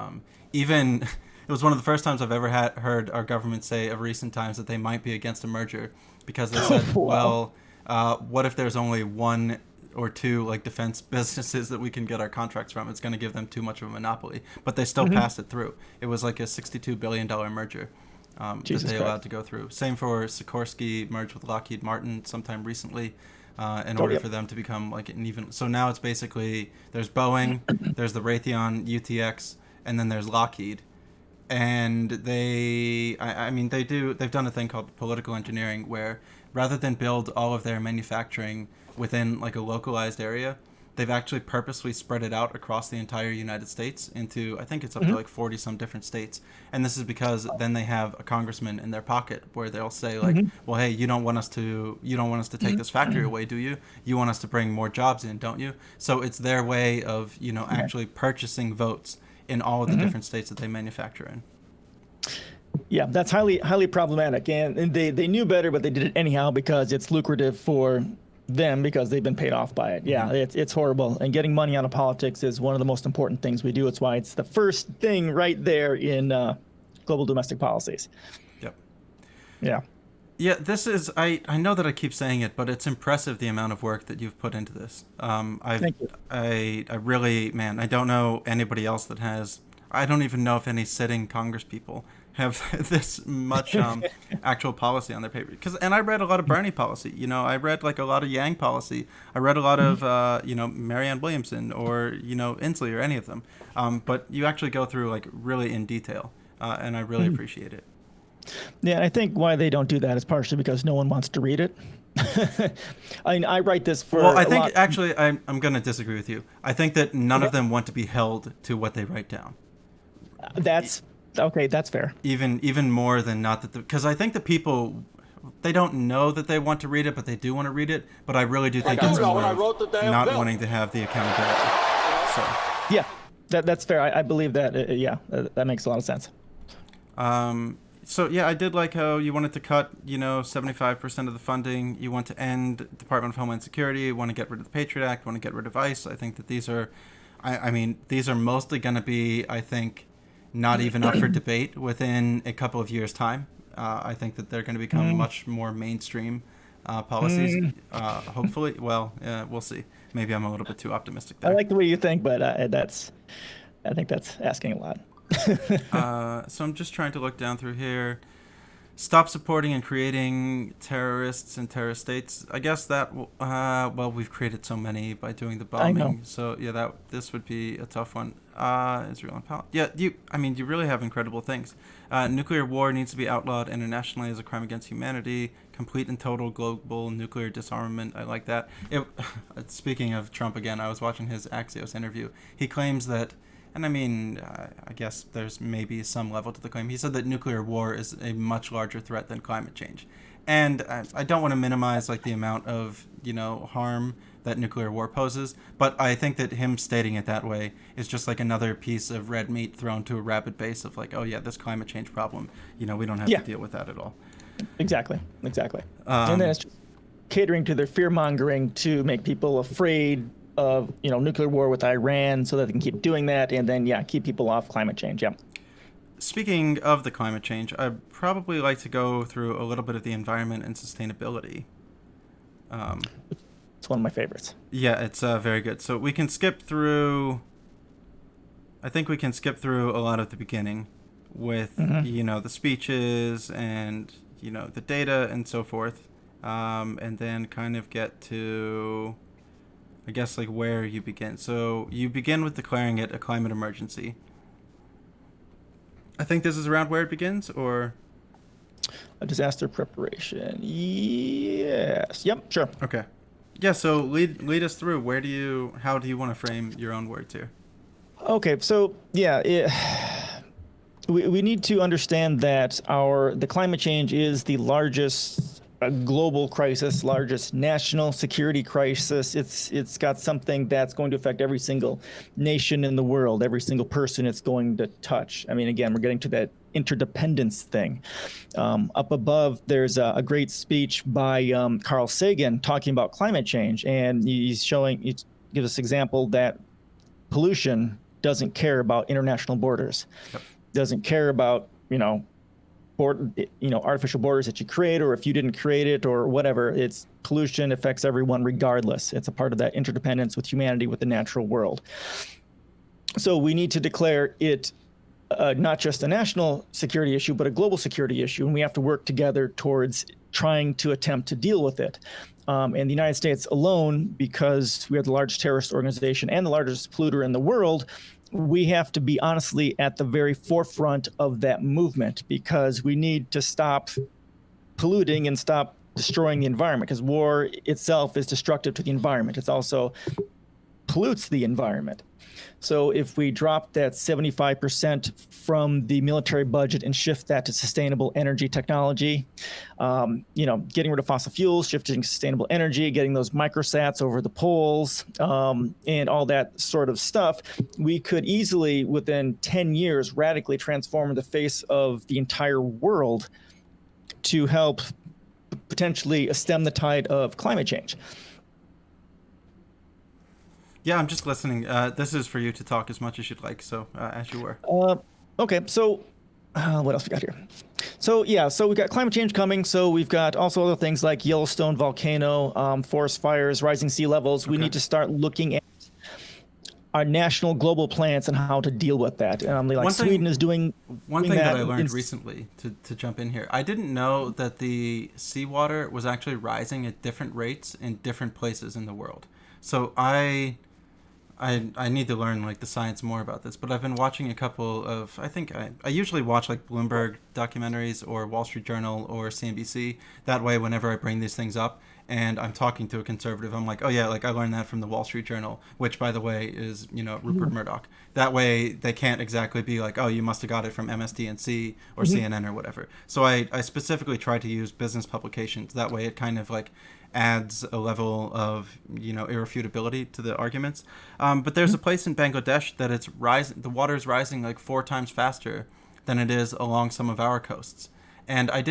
even it was one of the first times I've ever heard our government say of recent times that they might be against a merger, because they said, Wow. well, what if there's only one or two like defense businesses that we can get our contracts from? It's going to give them too much of a monopoly. But they still passed it through. It was like a $62 billion merger that they allowed to go through. Same for Sikorsky merged with Lockheed Martin sometime recently in order for them to become like an even. So now it's basically there's Boeing, there's the Raytheon UTX, and then there's Lockheed. And they've done a thing called political engineering, where rather than build all of their manufacturing within like a localized area, they've actually purposely spread it out across the entire United States into, I think it's up to like 40 some different states. And this is because then they have a congressman in their pocket where they'll say like, well, hey, you don't want us to take this factory away, do you? You want us to bring more jobs in, don't you? So it's their way of, actually purchasing votes in all of the different states that they manufacture in. Yeah, that's highly problematic, and they knew better, but they did it anyhow because it's lucrative for them because they've been paid off by it. Yeah, it's horrible, and getting money out of politics is one of the most important things we do. It's why it's the first thing right there in global domestic policies. Yep. Yeah. Yeah, this is, I know that I keep saying it, but it's impressive the amount of work that you've put into this. Thank you. I really, man, I don't know anybody else that has, I don't even know if any sitting Congress people have this much actual policy on their paper. And I read a lot of Bernie policy. I read like a lot of Yang policy. I read a lot of Marianne Williamson or Inslee or any of them. But you actually go through like really in detail, and I really appreciate it. Yeah, and I think why they don't do that is partially because no one wants to read it. I mean, I write this for. Well, I think actually I'm going to disagree with you. I think that none of them want to be held to what they write down. That's okay. That's fair. Even more than not that, because I think the people, they don't know that they want to read it, but they do want to read it. But I really do think it's more of not wanting to have the accountability. So yeah, that's fair. I believe that. That makes a lot of sense. So yeah, I did like how you wanted to cut 75% of the funding. You want to end Department of Homeland Security. You want to get rid of the Patriot Act. You want to get rid of ICE. I think that these are, these are mostly going to be, I think, not even up for debate within a couple of years' time. I think that they're going to become Mm, much more mainstream policies. mm. Hopefully, well, we'll see. Maybe I'm a little bit too optimistic I there. like the way you think, but I think that's asking a lot. So I'm just trying to look down through here. Stop supporting and creating terrorists and terrorist states. I guess that well, we've created so many by doing the I know. bombing. So yeah, that this would be a tough one. Israel and Palestine. Yeah, I mean, you really have incredible things. Nuclear war needs to be outlawed internationally as a crime against humanity. Complete and total global nuclear disarmament. I like that. Speaking of Trump again, I was watching his Axios interview. He claims that, and I mean, I guess there's maybe some level to the claim. He said that nuclear war is a much larger threat than climate change, and I don't want to minimize like the amount of harm that nuclear war poses, but I think that him stating it that way is just like another piece of red meat thrown to a rabid base of like, oh yeah, this climate change problem, we don't have Yeah, to deal with that at all. exactly, exactly. And then Um, it's just catering to their fear mongering to make people afraid of nuclear war with Iran, so that they can keep doing that, and then yeah, keep people off climate change. Yeah. Speaking of the climate change, I'd probably like to go through a little bit of the environment and sustainability. Um, It's one of my favorites. yeah, it's very good. So we can skip through. I think we can skip through a lot of the beginning with Hmm. the speeches and the data and so forth, and then kind of get to, I guess, like where you begin. So you begin with declaring it a climate emergency. I think this is around where it begins, or A disaster preparation. Yes. Yep. Sure. okay. Yeah, so lead us through. How do you want to frame your own words here? Okay. So yeah, we need to understand that the climate change is the largest global crisis, largest national security crisis. It's got something that's going to affect every single nation in the world, every single person it's going to touch. I mean, again, we're getting to that interdependence thing. Up above, there's a great speech by Carl Sagan talking about climate change, and he gives us example that pollution doesn't care about international borders, Yep. doesn't care about artificial borders that you create, or if you didn't create it or whatever. It's pollution affects everyone regardless. It's a part of that interdependence with humanity, with the natural world. So we need to declare it not just a national security issue, but a global security issue, and we have to work together towards trying to attempt to deal with it. And the United States alone, because we are the largest terrorist organization and the largest polluter in the world, we have to be honestly at the very forefront of that movement, because we need to stop polluting and stop destroying the environment, because war itself is destructive to the environment. It's also pollutes the environment. So if we drop that 75% from the military budget and shift that to sustainable energy technology, getting rid of fossil fuels, shifting to sustainable energy, getting those microsats over the poles, and all that sort of stuff, we could easily, within 10 years, radically transform the face of the entire world to help potentially stem the tide of climate change. Yeah, I'm just listening. This is for you to talk as much as you'd like. So as you were. Okay, so what else we got here? So yeah, so we've got climate change coming. So we've got also other things like Yellowstone volcano, forest fires, rising sea levels. We Okay. need to start looking at our national global plans and how to deal with that. Like One Sweden thing, is doing one doing thing that that. I learned recently to jump in here, I didn't know that the seawater was actually rising at different rates in different places in the world. So I need to learn like the science more about this, but I've been watching a couple of I usually watch like Bloomberg documentaries or Wall Street Journal or CNBC. That way, whenever I bring these things up and I'm talking to a conservative, I'm like, oh yeah, like I learned that from the Wall Street Journal, which by the way is Rupert Murdoch. That way they can't exactly be like, oh, you must have got it from MSDNC or CNN or whatever. So I specifically try to use business publications. That way it kind of like adds a level of irrefutability to the arguments. But there's a place in Bangladesh that it's rising. The water is rising like 4 times faster than it is along some of our coasts. And I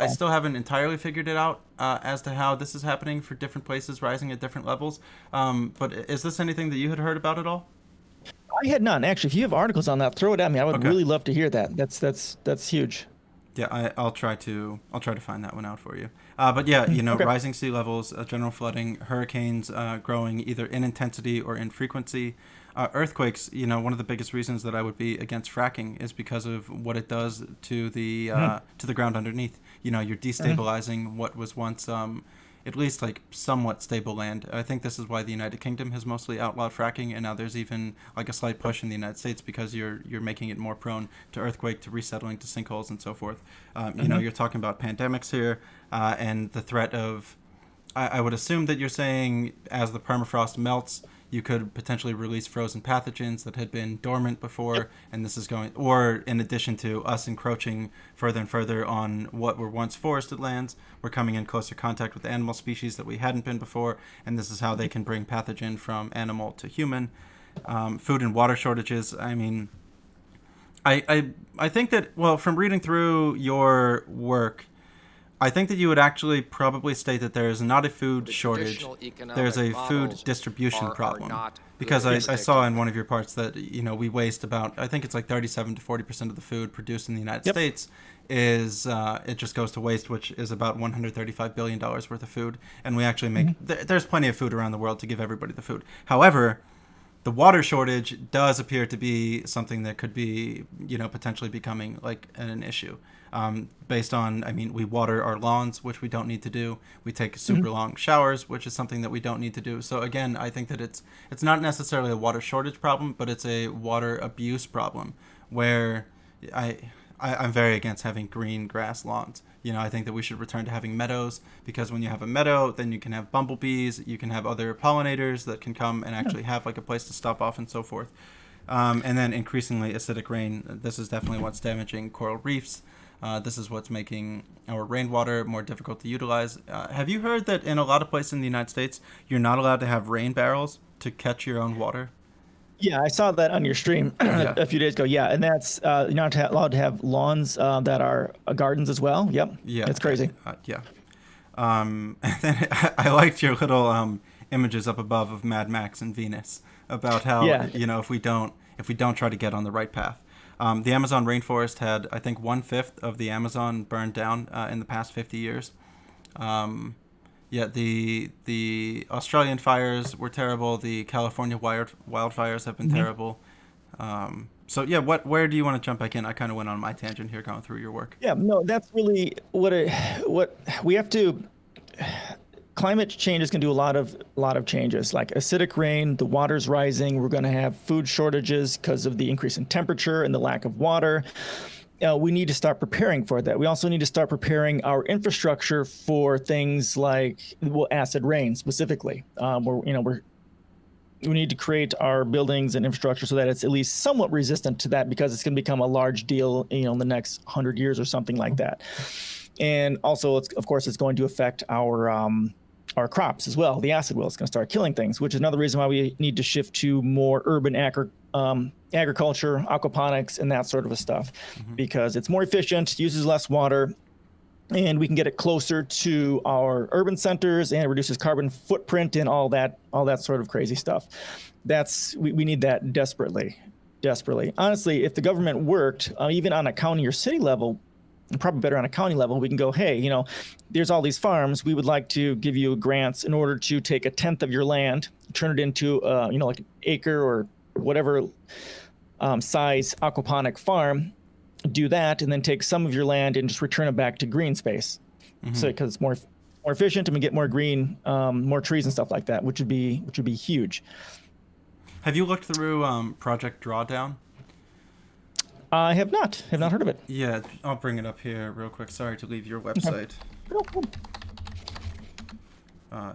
still haven't entirely figured it out as to how this is happening for different places rising at different levels. But is this anything that you had heard about at all? I had none actually. If you have articles on that, throw it at me. I would Okay. really love to hear that. That's huge. Yeah, I'll try to find that one out for you. But yeah, Okay. rising sea levels, general flooding, hurricanes growing either in intensity or in frequency, earthquakes. One of the biggest reasons that I would be against fracking is because of what it does Hmm. to the ground underneath. You're Hmm. destabilizing what was once at least like somewhat stable land. I think this is why the United Kingdom has mostly outlawed fracking, and now there's even like a slight push in the United States because you're making it more prone to earthquake, to resettling, to sinkholes, and so forth. Hmm. You're talking about pandemics here, and the threat of. I would assume that you're saying as the permafrost melts, you could potentially release frozen pathogens that had been dormant Yep. before, and this is going, or in addition to us encroaching further and further on what were once forested lands, we're coming in closer contact with animal species that we hadn't been before, and this is how they can bring pathogen from animal to human. Food and water shortages. I mean, I think that, well, from reading through your work, I think that you would actually probably state that there is not a food The shortage, traditional there's economic a food models distribution are problem. not Because good I, at I saw predicting in one of that. your parts that, we waste about, I think it's like 37 to 40% of the food produced in the United Yep. States is, it just goes to waste, which is about $135 billion worth of food. And we actually make, Hmm. there's plenty of food around the world to give everybody the food. However, the water shortage does appear to be something that could be, potentially becoming like an issue. Based on, I mean, we water our lawns, which we don't need to do. We take Hmm. super long showers, which is something that we don't need to do. So again, I think that it's not necessarily a water shortage problem, but it's a water abuse problem, where I, I'm very against having green grass lawns. I think that we should return to having meadows, because when you have a meadow, then you can have bumblebees, you can have other pollinators that can come and Yeah. actually have like a place to stop off and so forth. And then increasingly acidic rain. This is definitely what's damaging coral reefs. This is what's making our rainwater more difficult to utilize. Have you heard that in a lot of places in the United States, you're not allowed to have rain barrels to catch your own water? Yeah, I saw that on your stream Yeah. a few days ago. Yeah, and that's you're not allowed to have lawns that are gardens as well. Yep, Yeah. it's crazy. Yeah. And then I liked your little images up above of Mad Max and Venus about how, Yeah. if we don't try to get on the right path. The Amazon rainforest had, I think, 1/5 of the Amazon burned down in the past 50 years. Um, yeah, the Australian fires were terrible. The California wildfires have been Hmm. terrible. So yeah, where do you want to jump back in? I kind of went on my tangent here, going through your work. Yeah, no, that's really what we have to. Climate change is going to do a lot of changes, like acidic rain. The water's rising. We're going to have food shortages because of the increase in temperature and the lack of water. We need to start preparing for that. We also need to start preparing our infrastructure for things like, well, acid rain specifically. We need to create our buildings and infrastructure so that it's at least somewhat resistant to that, because it's going to become a large deal, in the next 100 years or something like that. And also, of course, it's going to affect our crops as well. The acid will is going to start killing things, which is another reason why we need to shift to more urban agriculture, aquaponics, and that sort of a stuff, Hmm. because it's more efficient, uses less water, and we can get it closer to our urban centers, and it reduces carbon footprint and all that sort of crazy stuff. We need that desperately. Honestly, if the government worked, even on a county or city level, probably better on a county level, we can go, hey, there's all these farms. We would like to give you grants in order to take a tenth of your land, turn it into, like an acre or whatever size aquaponic farm, do that, and then take some of your land and just return it back to green space. So Hmm. because it's more efficient, and we get more green, more trees and stuff like that, which would be huge. Have you looked through Project Drawdown? I have not heard of it. Yeah, I'll bring it up here real quick. Sorry to leave your Okay. website.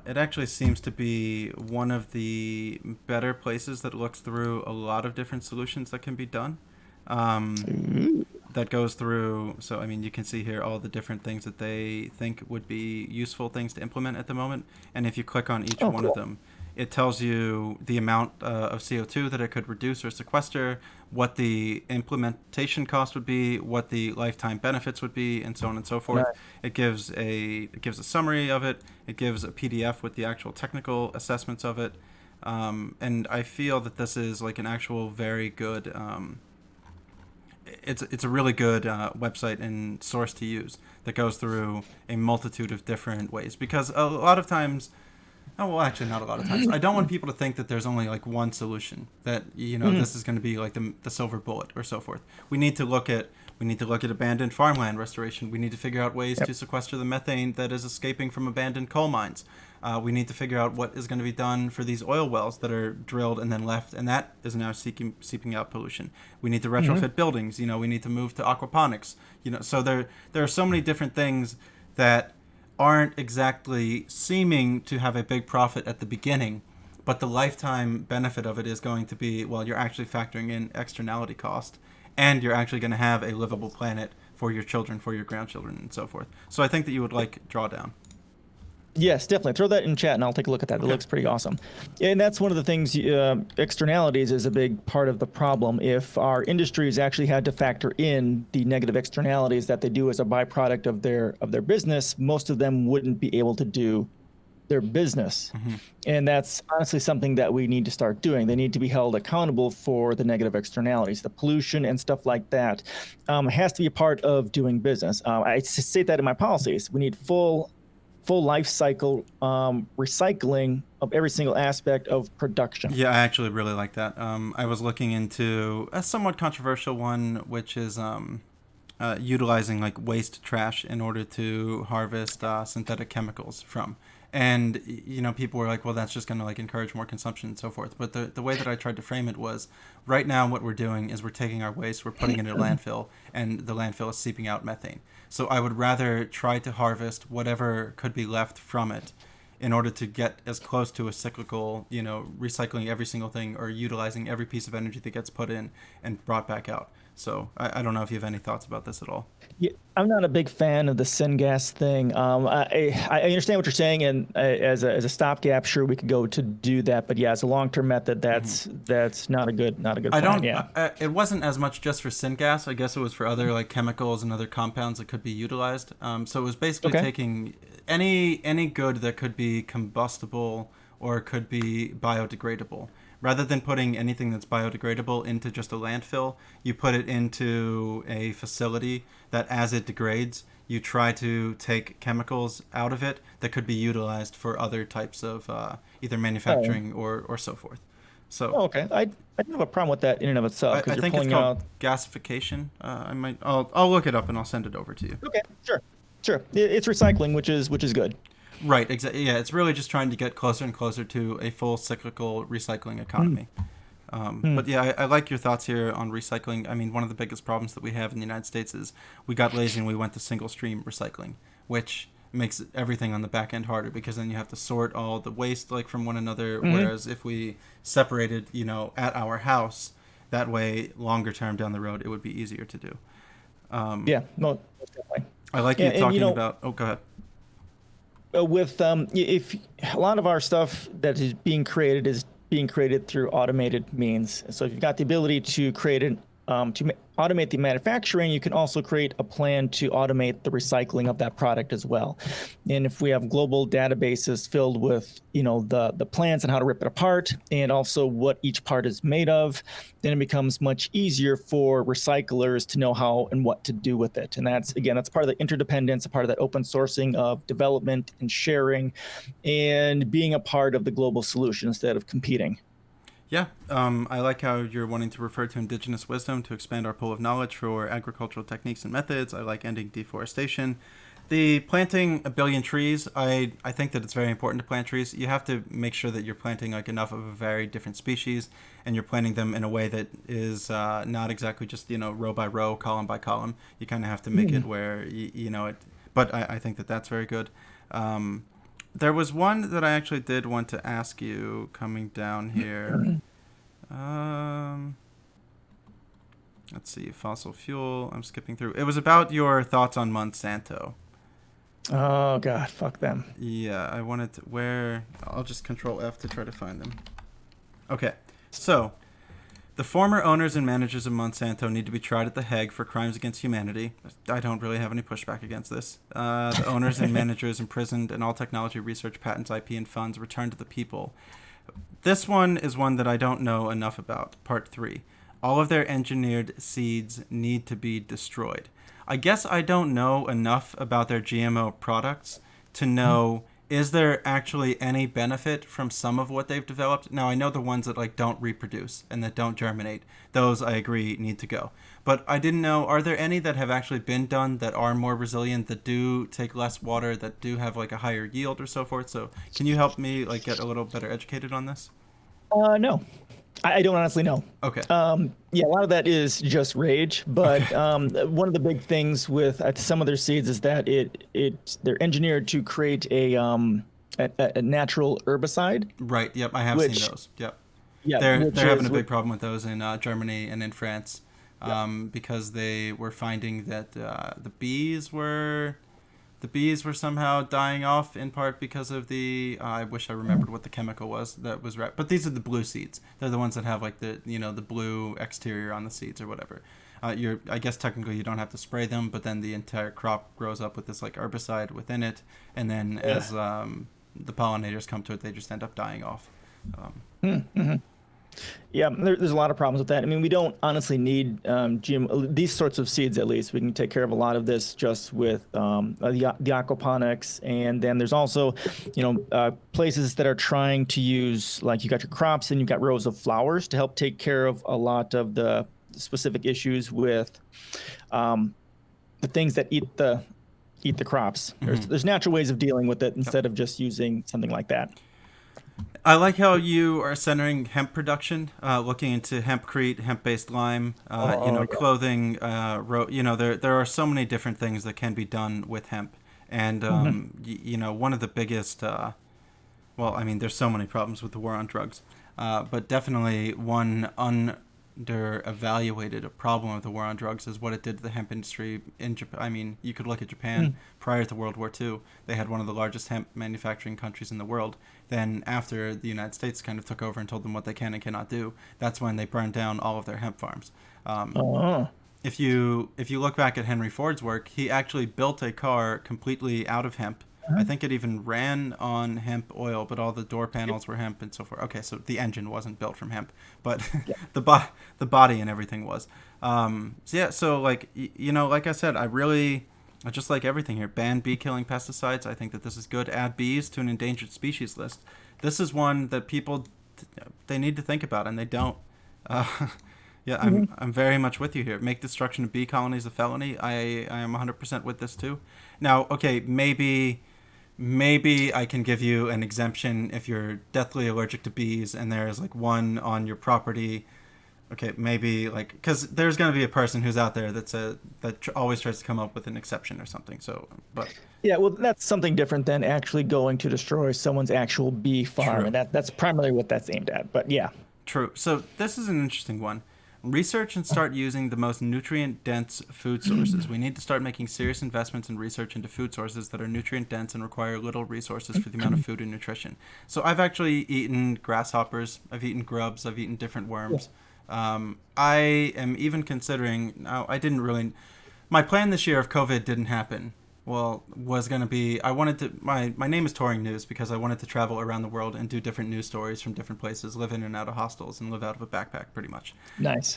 It actually seems to be one of the better places that looks through a lot of different solutions that can be done. Um, Ooh. that goes through, so I mean, you can see here all the different things that they think would be useful things to implement at the moment. And if you click on each Oh, one of cool. them, it tells you the amount of CO2 that it could reduce or sequester, what the implementation cost would be, what the lifetime benefits would be, and so on and so forth. Nice. It gives a summary of it. It gives a PDF with the actual technical assessments of it. And I feel that this is like an actual very good. It's a really good website and source to use that goes through a multitude of different ways, because a lot of times, oh, well, actually, not a lot of times. I don't want people to think that there's only like one solution, that this is going to be like the silver bullet or so forth. We need to look at abandoned farmland restoration. We need to figure out ways Yep. to sequester the methane that is escaping from abandoned coal mines. We need to figure out what is going to be done for these oil wells that are drilled and then left, and that is now seeping out pollution. We need to retrofit buildings. We need to move to aquaponics. So there are so many different things that aren't exactly seeming to have a big profit at the beginning, but the lifetime benefit of it is going to be, well, you're actually factoring in externality cost, and you're actually going to have a livable planet for your children, for your grandchildren, and so forth. So I think that you would like Drawdown. Yes, definitely. Throw that in chat and I'll take a look at that. Okay. It looks pretty awesome. And that's one of the things, externalities is a big part of the problem. If our industries actually had to factor in the negative externalities that they do as a byproduct of their business, most of them wouldn't be able to do their business. And that's honestly something that we need to start doing. They need to be held accountable for the negative externalities, the pollution and stuff like that. Has to be a part of doing business. I state that in my policies. We need full life cycle recycling of every single aspect of production. Yeah, I actually really like that. I was looking into a somewhat controversial one, which is utilizing like waste trash in order to harvest synthetic chemicals from. And people were like, well, that's just going to like encourage more consumption and so forth. But the way that I tried to frame it was, right now what we're doing is we're taking our waste, we're putting it in a landfill, and the landfill is seeping out methane. So I would rather try to harvest whatever could be left from it in order to get as close to a cyclical, recycling every single thing or utilizing every piece of energy that gets put in and brought back out. So I don't know if you have any thoughts about this at all. Yeah, I'm not a big fan of the syngas thing. I understand what you're saying, and as a stopgap, sure, we could go to do that. But yeah, as a long-term method, that's not a good I plan. don't. Yeah. It wasn't as much just for syngas. I guess it was for other like chemicals and other compounds that could be utilized. So it was basically taking any good that could be combustible or could be biodegradable. Rather than putting anything that's biodegradable into just a landfill, you put it into a facility that, as it degrades, you try to take chemicals out of it that could be utilized for other types of either manufacturing or so forth. So, Okay. I don't have a problem with that in and of itself, I because you're think it's pulling called out. gasification. I'll look it up and I'll send it over to you. Okay, sure. It's recycling, which is good. Right, exactly. Yeah, it's really just trying to get closer and closer to a full cyclical recycling economy. But yeah, I like your thoughts here on recycling. I mean, one of the biggest problems that we have in the United States is we got lazy and we went to single stream recycling, which makes everything on the back end harder, because then you have to sort all the waste like from one another. Whereas if we separated, at our house, that way longer term down the road, it would be easier to do. Yeah, no, definitely. I like Yeah, you and talking about. Oh, go ahead. With if a lot of our stuff that is being created through automated means. So if you've got the ability to create automate the manufacturing, you can also create a plan to automate the recycling of that product as well. And if we have global databases filled with, the plans and how to rip it apart, and also what each part is made of, then it becomes much easier for recyclers to know how and what to do with it. And that's part of the interdependence, a part of that open sourcing of development and sharing, and being a part of the global solution instead of competing. Yeah, I like how you're wanting to refer to indigenous wisdom to expand our pool of knowledge for agricultural techniques and methods. I like ending deforestation. The planting a billion trees, I think that it's very important to plant trees. You have to make sure that you're planting like enough of a very different species, and you're planting them in a way that is not exactly just, row by row, column by column. You kind of have to make it where, it. But I think that that's very good. There was one that I actually did want to ask you coming down here. Let's see, fossil fuel. I'm skipping through. It was about your thoughts on Monsanto. Oh God, fuck them. Yeah, I wanted to. I'll just Control F to try to find them. Okay, so the former owners and managers of Monsanto need to be tried at The Hague for crimes against humanity. I don't really have any pushback against this. The owners and managers imprisoned, and all technology research, patents, IP, and funds returned to the people. This one is one that I don't know enough about. Part 3. All of their engineered seeds need to be destroyed. I guess I don't know enough about their GMO products to know, is there actually any benefit from some of what they've developed? Now, I know the ones that like don't reproduce and that don't germinate. Those, I agree, need to go. But I didn't know, are there any that have actually been done that are more resilient, that do take less water, that do have like a higher yield or so forth? So can you help me like get a little better educated on this? No, I don't honestly know. Okay. Yeah, a lot of that is just rage, but Okay. one of the big things with some of their seeds is that they're engineered to create a natural herbicide, Right. Yep. I have seen which those. Yep. yeah, which They're having is a big problem with those in Germany and in France, yeah. because they were finding that the bees were somehow dying off in part because of the I wish I remembered what the chemical was that was right. But these are the blue seeds. They're the ones that have like the blue exterior on the seeds or whatever. I guess technically you don't have to spray them, but then the entire crop grows up with this like herbicide within it, and then Yeah. as the pollinators come to it, they just end up dying off. Mm-hmm. Yeah, there's a lot of problems with that. I mean, we don't honestly need GM, these sorts of seeds, at least. We can take care of a lot of this just with the aquaponics. And then there's also, places that are trying to use, like you got your crops and you've got rows of flowers to help take care of a lot of the specific issues with the things that eat the crops. Mhm. There's natural ways of dealing with it instead of just using something like that. I like how you are centering hemp production, looking into hempcrete, hemp-based lime, Yeah. clothing. There are so many different things that can be done with hemp, and Mhm. one of the biggest. Well, I mean, there's so many problems with the war on drugs, but definitely one under-evaluated problem of the war on drugs is what it did to the hemp industry in Japan. I mean, you could look at Japan prior to World War II. They had one of the largest hemp manufacturing countries in the world. Then after the United States kind of took over and told them what they can and cannot do, that's when they burned down all of their hemp farms. Oh. If you look back at Henry Ford's work, he actually built a car completely out of hemp. I think it even ran on hemp oil, but all the door panels were hemp and so forth. Okay, so the engine wasn't built from hemp, but Yeah. the body and everything was. So like like I said, I just like everything here. Ban bee killing pesticides. I think that this is good. Add bees to an endangered species list. This is one that people they need to think about and they don't. Uh, yeah, I'm very much with you here. Make destruction of bee colonies a felony. I am 100% with this too. Now, okay, maybe I can give you an exemption if you're deathly allergic to bees and there's like one on your property. Okay, maybe like because there's going to be a person who's out there always tries to come up with an exception or something. So, but Yeah, well, that's something different than actually going to destroy someone's actual bee farm, true. and that's primarily what that's aimed at. But yeah, True. So this is an interesting one. Research and start using the most nutrient-dense food sources. We need to start making serious investments in research into food sources that are nutrient-dense and require little resources for the amount of food and nutrition. So I've actually eaten grasshoppers. I've eaten grubs. I've eaten different worms. I am even considering. Now, I didn't really. My plan this year, if COVID didn't happen, was going to be I wanted to my name is Touring News because I wanted to travel around the world and do different news stories from different places, live in and out of hostels and live out of a backpack pretty much. nice.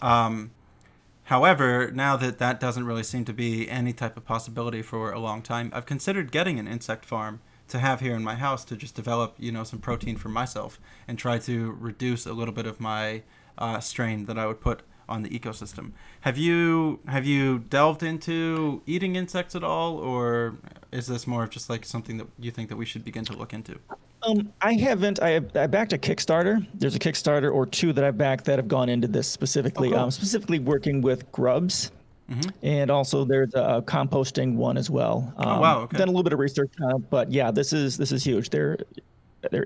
However, now that doesn't really seem to be any type of possibility for a long time, I've considered getting an insect farm to have here in my house to just develop, some protein for myself and try to reduce a little bit of my strain that I would put on the ecosystem. Have you delved into eating insects at all, or is this more of just like something that you think that we should begin to look into? I haven't. I backed a Kickstarter. There's a Kickstarter or two that I've backed that have gone into this Oh, specifically. cool. Specifically working with grubs, Hmm. and also there's a composting one as well. Oh, wow. Okay. Done a little bit of research on it, but yeah, this is huge. They're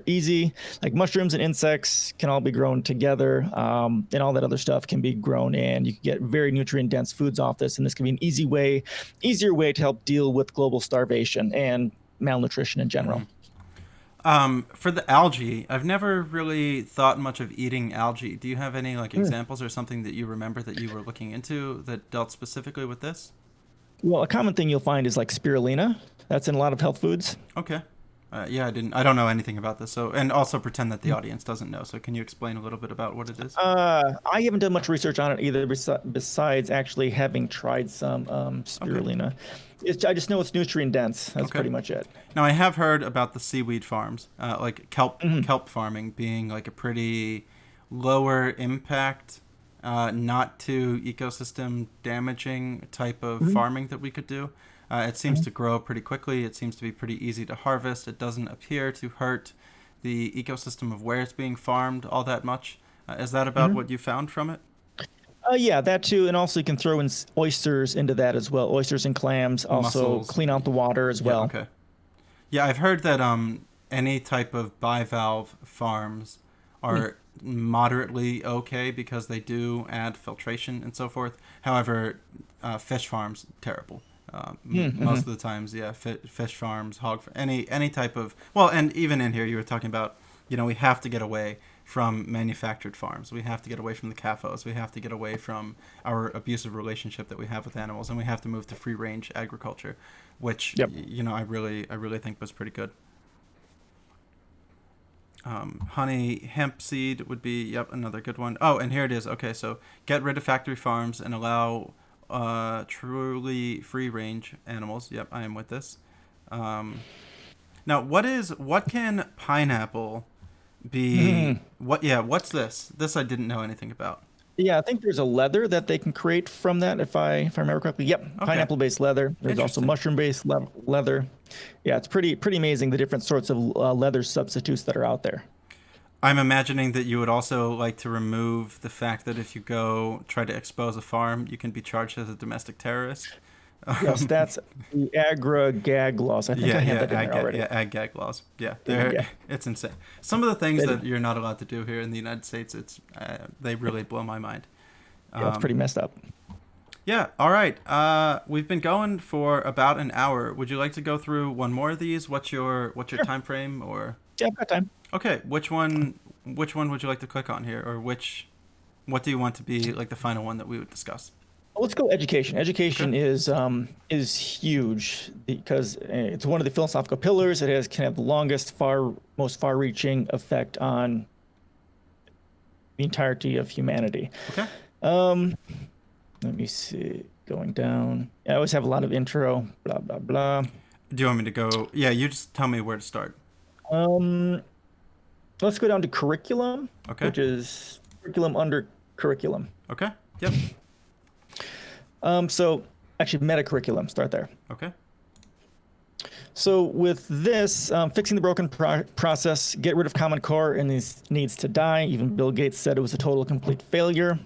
easy. Like mushrooms and insects can all be grown together, and all that other stuff can be grown, and you can get very nutrient dense foods off this. And this can be an easier way to help deal with global starvation and malnutrition in general. Hmm. For the algae, I've never really thought much of eating algae. Do you have any like examples or something that you remember that you were looking into that dealt specifically with this? Well, a common thing you'll find is like spirulina. That's in a lot of health foods. Okay. Yeah, I don't know anything about this. So, and also pretend that the audience doesn't know. So, can you explain a little bit about what it is? I haven't done much research on it either, besides actually having tried some Okay. spirulina. I just know it's nutrient dense. That's Okay. pretty much it. Now, I have heard about the seaweed farms, like Mhm. kelp farming being like a pretty lower impact, not too ecosystem damaging type of Mhm. farming that we could do. It seems to grow pretty quickly. It seems to be pretty easy to harvest. It doesn't appear to hurt the ecosystem of where it's being farmed all that much. Is that about Mhm. what you found from it? Yeah, that too, and also you can throw in oysters into that as well. Oysters and clams also Mussels. clean out the water as Yeah, well. okay. Yeah, I've heard that any type of bivalve farms are moderately okay because they do add filtration and so forth. However, fish farms terrible. Most Mm-hmm. of the times, yeah, fish farms, any type of well, and even in here, you were talking about, we have to get away from manufactured farms. We have to get away from the CAFOs. We have to get away from our abusive relationship that we have with animals, and we have to move to free range agriculture, which Yep. I really think was pretty good. Honey hemp seed would be another good one. Oh, and here it is. Okay, so get rid of factory farms and allow truly free range animals. Yep, I am with this. Um, Now, what can pineapple be? What? Yeah, what's this? This I didn't know anything about. Yeah, I think there's a leather that they can create from that, if I remember correctly. Yep, Okay, pineapple-based leather. There's also interesting. mushroom-based leather. Yeah, it's pretty amazing the different sorts of leather substitutes that are out there. I'm imagining that you would also like to remove the fact that if you go try to expose a farm, you can be charged as a domestic terrorist. Yes, Um, that's the agri-gag laws. I think yeah, I had yeah, that in there already. ag gag laws. Yeah, Yeah, it's insane. Some of the things it, that you're not allowed to do here in the United States, they really blow my mind. yeah, it's pretty Um, messed up. yeah, all right. We've been going for about an hour. Would you like to go through one more of these? What's your Sure. time frame or? Yeah, I've got time. Okay, which one would you like to click on here, or what do you want to be like the final one that we would discuss? Well, let's go education. Okay. Education is huge because it's one of the philosophical pillars. It has kind of the most far-reaching effect on the entirety of humanity. Okay. Um, Let me see. Going down. I always have a lot of intro. Blah blah blah. Do you want me to go? Yeah, you just tell me where to start. Um, let's go down to curriculum, Okay. which is curriculum under curriculum. Okay. Yep. So actually, meta curriculum. Start there. Okay. So with this, fixing the broken process, get rid of Common Core and this needs to die. Even Bill Gates said it was a total complete failure.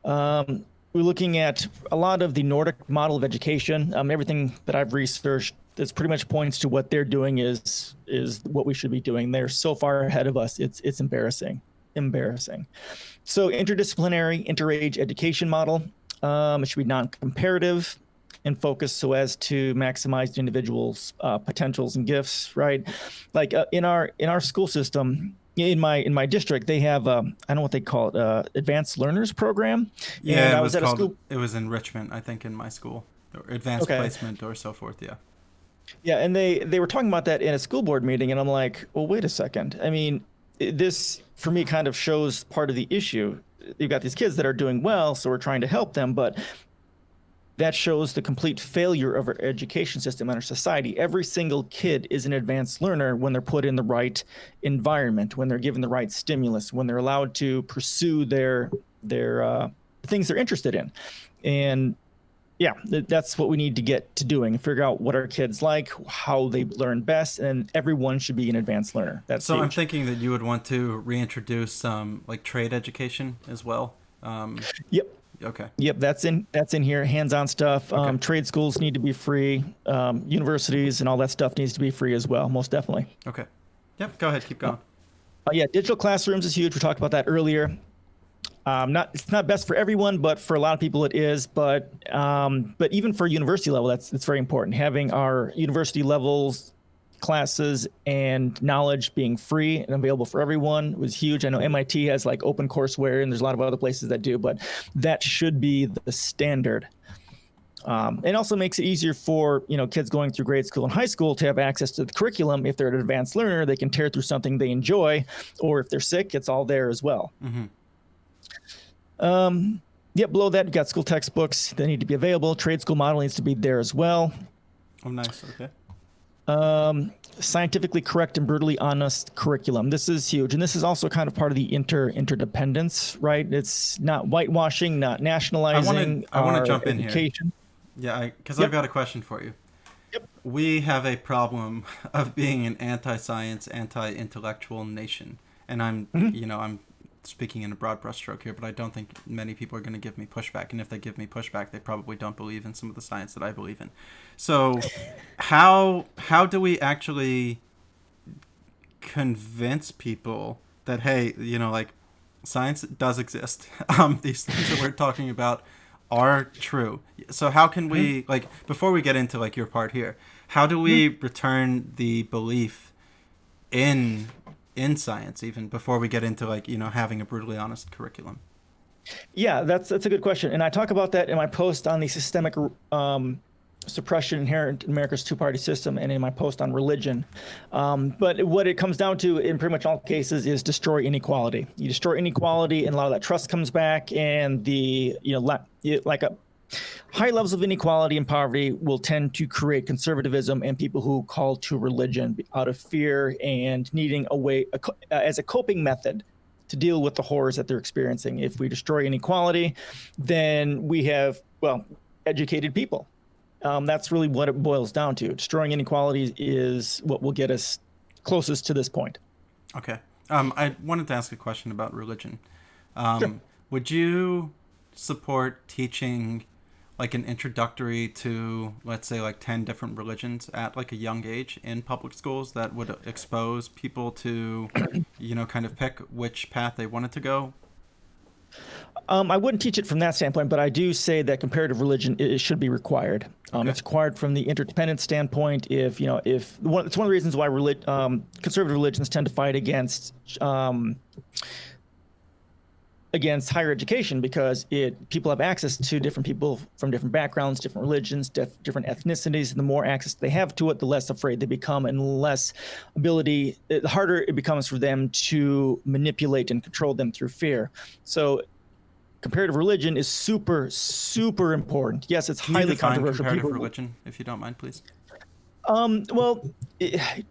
We're looking at a lot of the Nordic model of education. Everything that I've researched, this pretty much points to what they're doing is what we should be doing. They're so far ahead of us. It's embarrassing, embarrassing. So interdisciplinary, interage education model. It should be non-comparative and focused so as to maximize the individual's potentials and gifts. Right, like in our school system. In my district, they have I don't know what they call it, advanced learners program, Yeah, and it I was was at a called. school. It was enrichment, I think, in my school, or advanced Okay, placement, or so forth. Yeah. yeah, and they were talking about that in a school board meeting, and I'm like, well, wait a second. I mean, this for me kind of shows part of the issue. You've got these kids that are doing well, so we're trying to help them, but that shows the complete failure of our education system and our society. Every single kid is an advanced learner when they're put in the right environment, when they're given the right stimulus, when they're allowed to pursue their things they're interested in. And yeah, that's what we need to get to doing, figure out what our kids like, how they learn best, and everyone should be an advanced learner. That's So I'm huge. thinking that you would want to reintroduce some like trade education as well. Yep. Okay. Yep, that's in here. Hands-on stuff. Okay. Trade schools need to be free. Universities and all that stuff needs to be free as well. Most definitely. Okay. Yep. Go ahead. Keep going. Yeah, digital classrooms is huge. We talked about that earlier. It's not best for everyone, but for a lot of people it is. But even for university level, that's very important. Having our university levels classes and knowledge being free and available for everyone was huge. I know MIT has like open courseware, and there's a lot of other places that do, but that should be the standard. It also makes it easier for kids going through grade school and high school to have access to the curriculum. If they're an advanced learner, they can tear through something they enjoy, or if they're sick, it's all there as well. Below that, you got school textbooks. They need to be available. Trade school model needs to be there as well. Oh, nice. Okay. Scientifically correct and brutally honest curriculum. This is huge. And this is also kind of part of the interdependence, right? It's not whitewashing, not nationalizing. I want to jump in here. Yeah, because I've Yep. got a question for you. Yep. We have a problem of being an anti-science, anti-intellectual nation. And I'm speaking in a broad brushstroke here, but I don't think many people are going to give me pushback. And if they give me pushback, they probably don't believe in some of the science that I believe in. So how do we actually convince people that, hey, like science does exist? These things that we're talking about are true. So how can we, like, before we get into like your part here, how do we return the belief in science, even before we get into like having a brutally honest curriculum? Yeah, that's a good question, and I talk about that in my post on the systemic suppression inherent in America's two-party system, and in my post on religion. But what it comes down to in pretty much all cases is destroy inequality. You destroy inequality, and a lot of that trust comes back, and high levels of inequality and poverty will tend to create conservatism and people who call to religion out of fear and needing a way as a coping method to deal with the horrors that they're experiencing. If we destroy inequality, then we have, educated people. That's really what it boils down to. Destroying inequality is what will get us closest to this point. Okay. I wanted to ask a question about religion. Sure. Would you support teaching like an introductory to, let's say, like 10 different religions at like a young age in public schools that would expose people to, kind of pick which path they wanted to go? I wouldn't teach it from that standpoint, but I do say that comparative religion it should be required. Okay. It's required from the interdependence standpoint. It's one of the reasons why conservative religions tend to fight against higher education, because people have access to different people from different backgrounds, different religions, different ethnicities. And the more access they have to it, the less afraid they become, and the harder it becomes for them to manipulate and control them through fear. So comparative religion is super, super important. Yes, it's highly controversial. Comparative religion, if you don't mind, please.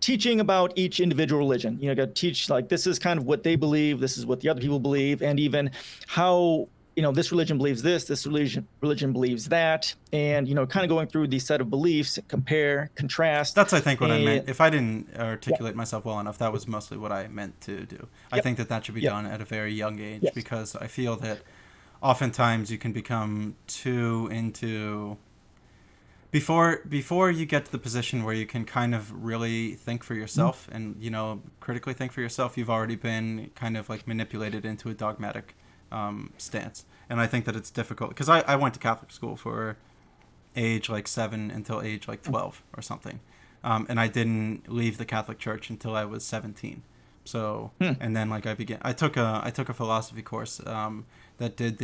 Teaching about each individual religion, got to teach like this is kind of what they believe, this is what the other people believe, and even how this religion believes this religion believes that, and kind of going through the set of beliefs, compare, contrast. That's I think what I meant. If I didn't articulate myself well enough, that was mostly what I meant to do. I think that should be done at a very young age, because I feel that oftentimes you can become too into. Before you get to the position where you can kind of really think for yourself and, critically think for yourself, you've already been kind of like manipulated into a dogmatic stance. And I think that it's difficult because I went to Catholic school for age like 7 until age like 12 or something. And I didn't leave the Catholic Church until I was 17. So, and then like I took a philosophy course that did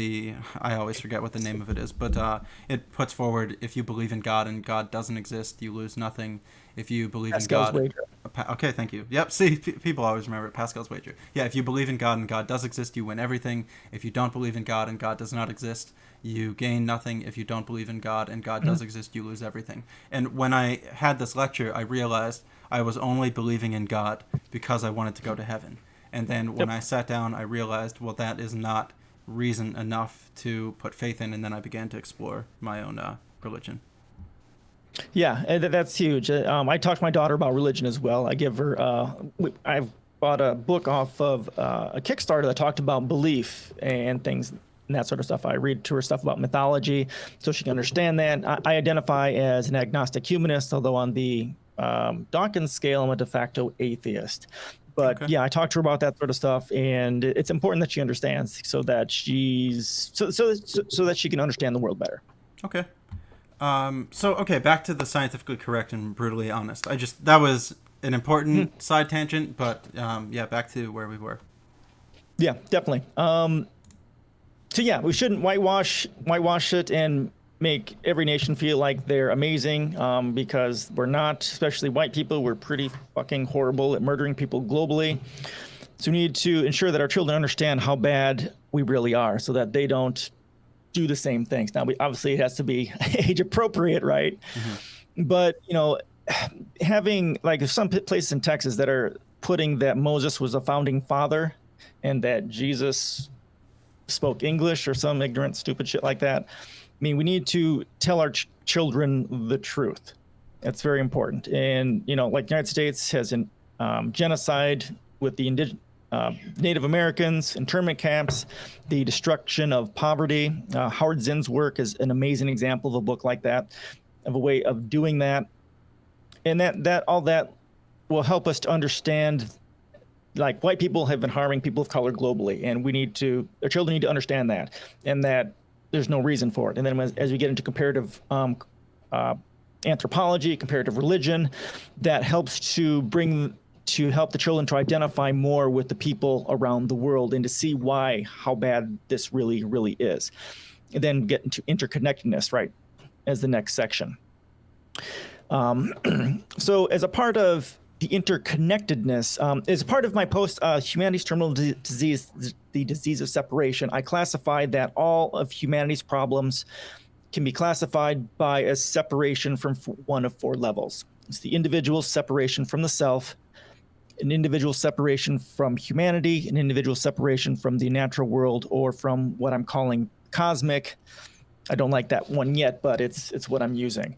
I always forget what the name of it is, but it puts forward, if you believe in God and God doesn't exist, you lose nothing. If you believe Pascal's in God, wager. Okay, thank you. Yep, see, people always remember it, Pascal's wager. Yeah, if you believe in God and God does exist, you win everything. If you don't believe in God and God does not exist, you gain nothing. If you don't believe in God and God does exist, you lose everything. And when I had this lecture, I realized I was only believing in God because I wanted to go to heaven. And then when I sat down, I realized, well, that is not reason enough to put faith in, and then I began to explore my own religion. Yeah, that's huge. I talked to my daughter about religion as well. I give her, I've bought a book off of a Kickstarter that talked about belief and things and that sort of stuff. I read to her stuff about mythology so she can understand that. I identify as an agnostic humanist, although on the Dawkins scale, I'm a de facto atheist. But Okay. yeah, I talked to her about that sort of stuff, and it's important that she understands so that so that she can understand the world better. Okay. Okay, back to the scientifically correct and brutally honest. That was an important side tangent, but back to where we were. Yeah, definitely. So yeah, we shouldn't whitewash it and make every nation feel like they're amazing, because we're not, especially white people. We're pretty fucking horrible at murdering people globally. So we need to ensure that our children understand how bad we really are so that they don't do the same things. Now, obviously it has to be age appropriate, right? But, having like some places in Texas that are putting that Moses was a founding father and that Jesus spoke English or some ignorant, stupid shit like that. I mean, we need to tell our children the truth. That's very important. And, like the United States has an genocide with the Native Americans, internment camps, the destruction of poverty. Howard Zinn's work is an amazing example of a book like that, of a way of doing that. And that all that will help us to understand, like, white people have been harming people of color globally, and our children need to understand that, and that there's no reason for it. And then as we get into comparative anthropology, comparative religion, that helps to help the children to identify more with the people around the world and to see how bad this really, really is. And then get into interconnectedness, right, as the next section. So as a part of the interconnectedness, as part of my post, Humanity's Terminal Disease, the Disease of Separation, I classified that all of humanity's problems can be classified by a separation from one of four levels. It's the individual separation from the self, an individual separation from humanity, an individual separation from the natural world, or from what I'm calling cosmic. I don't like that one yet, but it's what I'm using.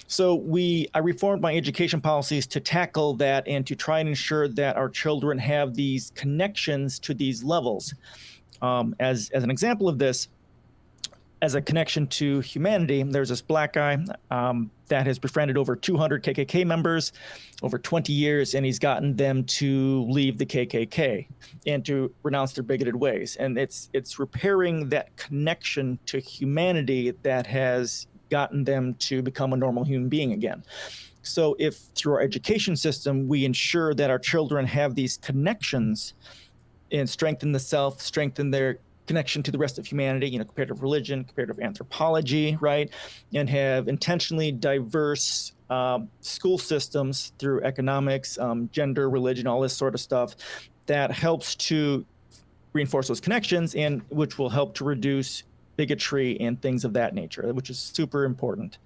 So I reformed my education policies to tackle that and to try and ensure that our children have these connections to these levels. As an example of this, as a connection to humanity, there's this black guy that has befriended over 200 KKK members over 20 years, and he's gotten them to leave the KKK and to renounce their bigoted ways. And it's repairing that connection to humanity that has gotten them to become a normal human being again. So if through our education system, we ensure that our children have these connections and strengthen the self, strengthen their connection to the rest of humanity, comparative religion, comparative anthropology, right? And have intentionally diverse school systems through economics, gender, religion, all this sort of stuff that helps to reinforce those connections, and which will help to reduce bigotry and things of that nature, which is super important.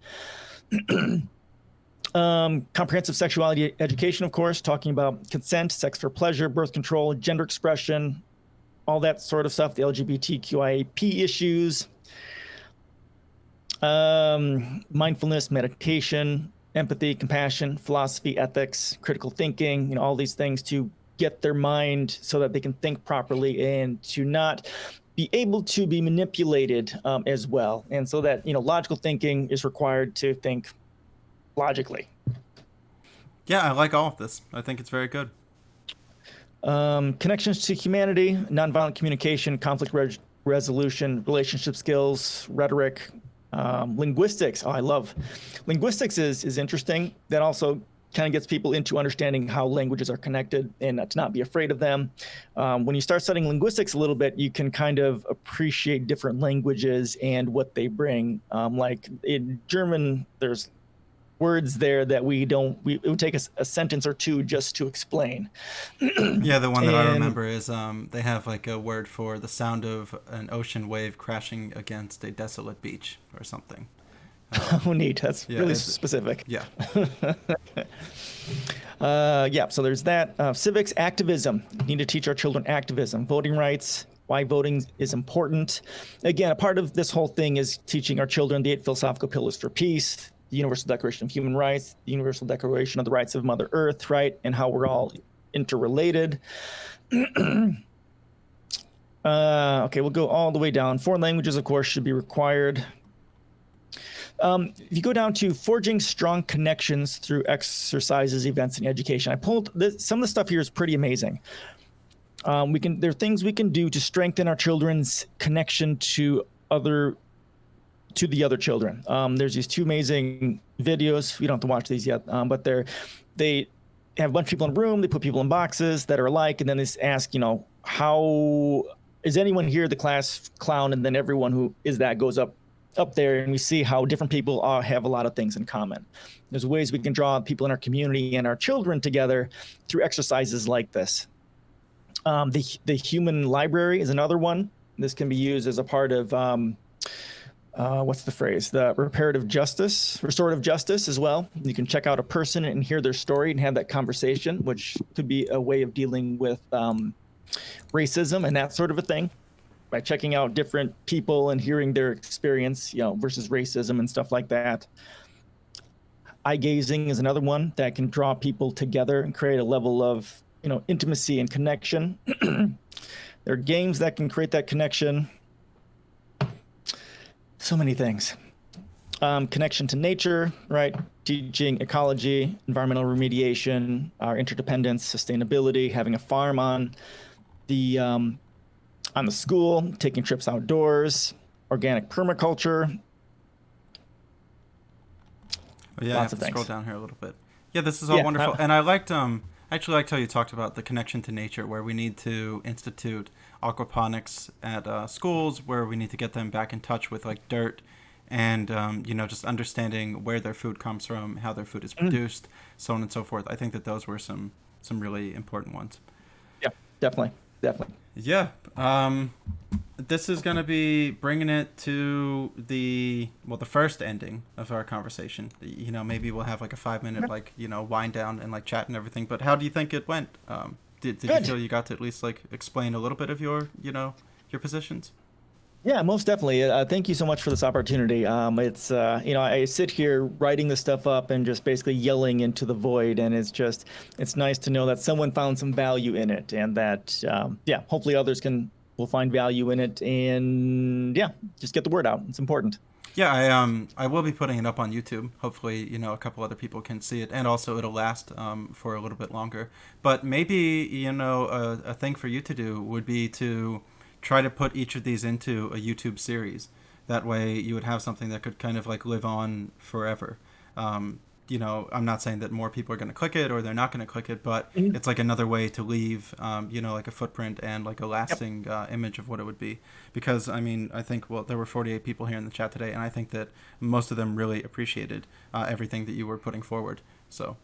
Comprehensive sexuality education, of course, talking about consent, sex for pleasure, birth control, gender expression, all that sort of stuff, the LGBTQIAP issues, mindfulness, meditation, empathy, compassion, philosophy, ethics, critical thinking, all these things to get their mind so that they can think properly and to not be able to be manipulated as well. And so that, logical thinking is required to think logically. Yeah, I like all of this. I think it's very good. Connections to humanity, nonviolent communication, conflict resolution, relationship skills, rhetoric, linguistics. Oh, I love linguistics is interesting. That also kind of gets people into understanding how languages are connected and to not be afraid of them. When you start studying linguistics a little bit, you can kind of appreciate different languages and what they bring. Like in German, there's words there that it would take us a sentence or two just to explain. Yeah, the one that I remember is they have like a word for the sound of an ocean wave crashing against a desolate beach or something. Oh, neat. That's really specific. Yeah. So there's that. Civics, activism. We need to teach our children activism, voting rights, why voting is important. Again, a part of this whole thing is teaching our children the 8 philosophical pillars for peace, the Universal Declaration of Human Rights, the Universal Declaration of the Rights of Mother Earth, right? And how we're all interrelated. Okay, we'll go all the way down. Foreign languages, of course, should be required. If you go down to forging strong connections through exercises, events, and education, I pulled some of the stuff here is pretty amazing. There are things we can do to strengthen our children's connection to the other children. There's these 2 amazing videos. You don't have to watch these yet, but they have a bunch of people in a room. They put people in boxes that are alike, and then they ask, how is anyone here the class clown? And then everyone who is that goes up up there, and we see how different people have a lot of things in common. There's ways we can draw people in our community and our children together through exercises like this. The human library is another one. This can be used as a part of what's the phrase? The restorative justice as well. You can check out a person and hear their story and have that conversation, which could be a way of dealing with racism and that sort of a thing, by checking out different people and hearing their experience, versus racism and stuff like that. Eye gazing is another one that can draw people together and create a level of, intimacy and connection. There are games that can create that connection. So many things. Connection to nature, right? Teaching ecology, environmental remediation, our interdependence, sustainability, having a farm on the school, taking trips outdoors, organic permaculture. Yeah, Lots I of have to things. scroll down here a little bit. Yeah, this is all wonderful, and I actually liked how you talked about the connection to nature, where we need to institute aquaponics at schools, where we need to get them back in touch with like dirt, and just understanding where their food comes from, how their food is produced, so on and so forth. I think that those were some really important ones. Yeah, definitely. Yeah. This is going to be bringing it to the first ending of our conversation. Maybe we'll have like a 5-minute, wind down and like chat and everything. But how do you think it went? Did you feel you got to at least like explain a little bit of your positions? Yeah, most definitely. Thank you so much for this opportunity. It's I sit here writing this stuff up and just basically yelling into the void, and it's nice to know that someone found some value in it, and that hopefully others will find value in it, and just get the word out. It's important. Yeah, I will be putting it up on YouTube. Hopefully, a couple other people can see it, and also it'll last for a little bit longer. But maybe a thing for you to do would be to try to put each of these into a YouTube series. That way you would have something that could kind of like live on forever. I'm not saying that more people are going to click it or they're not going to click it, but it's like another way to leave, like a footprint and like a lasting image of what it would be. Because, I think, there were 48 people here in the chat today, and I think that most of them really appreciated everything that you were putting forward. So.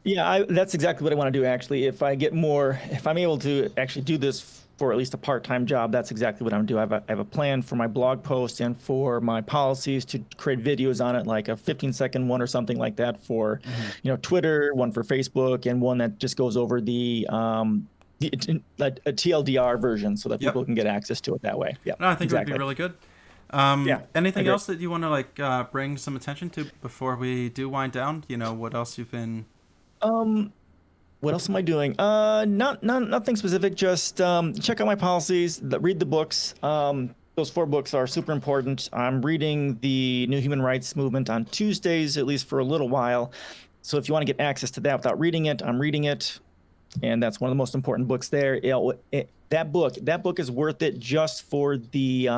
Yeah, that's exactly what I want to do, actually. If I'm able to actually do this for at least a part-time job, that's exactly what I'm doing. I have a plan for my blog post and for my policies to create videos on it, like a 15-second one or something like that for, Twitter, one for Facebook, and one that just goes over a TLDR version so that people can get access to it that way. Yeah, no, I think exactly. it would be really good. Anything else that you want to like bring some attention to before we do wind down? What else you've been... What else am I doing? Nothing specific. Just check out my policies. Read the books. Those 4 books are super important. I'm reading the New Human Rights Movement on Tuesdays, at least for a little while. So if you want to get access to that without reading it, I'm reading it, and that's one of the most important books there. That book is worth it just for the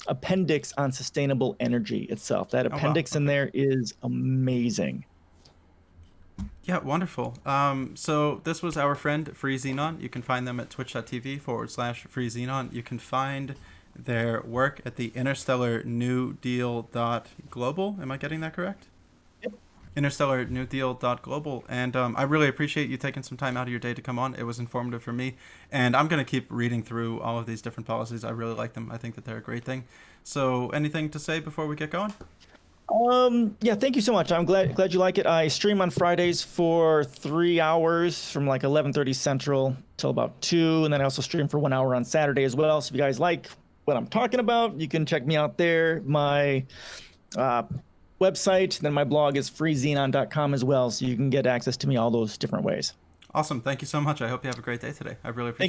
appendix on sustainable energy itself. That appendix in there is amazing. Yeah, wonderful. So this was our friend FreeXenon. You can find them at twitch.tv/FreeXenon. You can find their work at the Interstellar New Deal .global. Am I getting that correct? Yep. Interstellar New Deal .global. And I really appreciate you taking some time out of your day to come on. It was informative for me. And I'm going to keep reading through all of these different policies. I really like them. I think that they're a great thing. So anything to say before we get going? Yeah, thank you so much. I'm glad you like it. I stream on Fridays for 3 hours from like 11:30 Central till about 2, and then I also stream for 1 hour on Saturday as well. So if you guys like what I'm talking about, you can check me out there. My website, then my blog is freexenon.com as well, so you can get access to me all those different ways. Awesome. Thank you so much. I hope you have a great day today. I really appreciate it.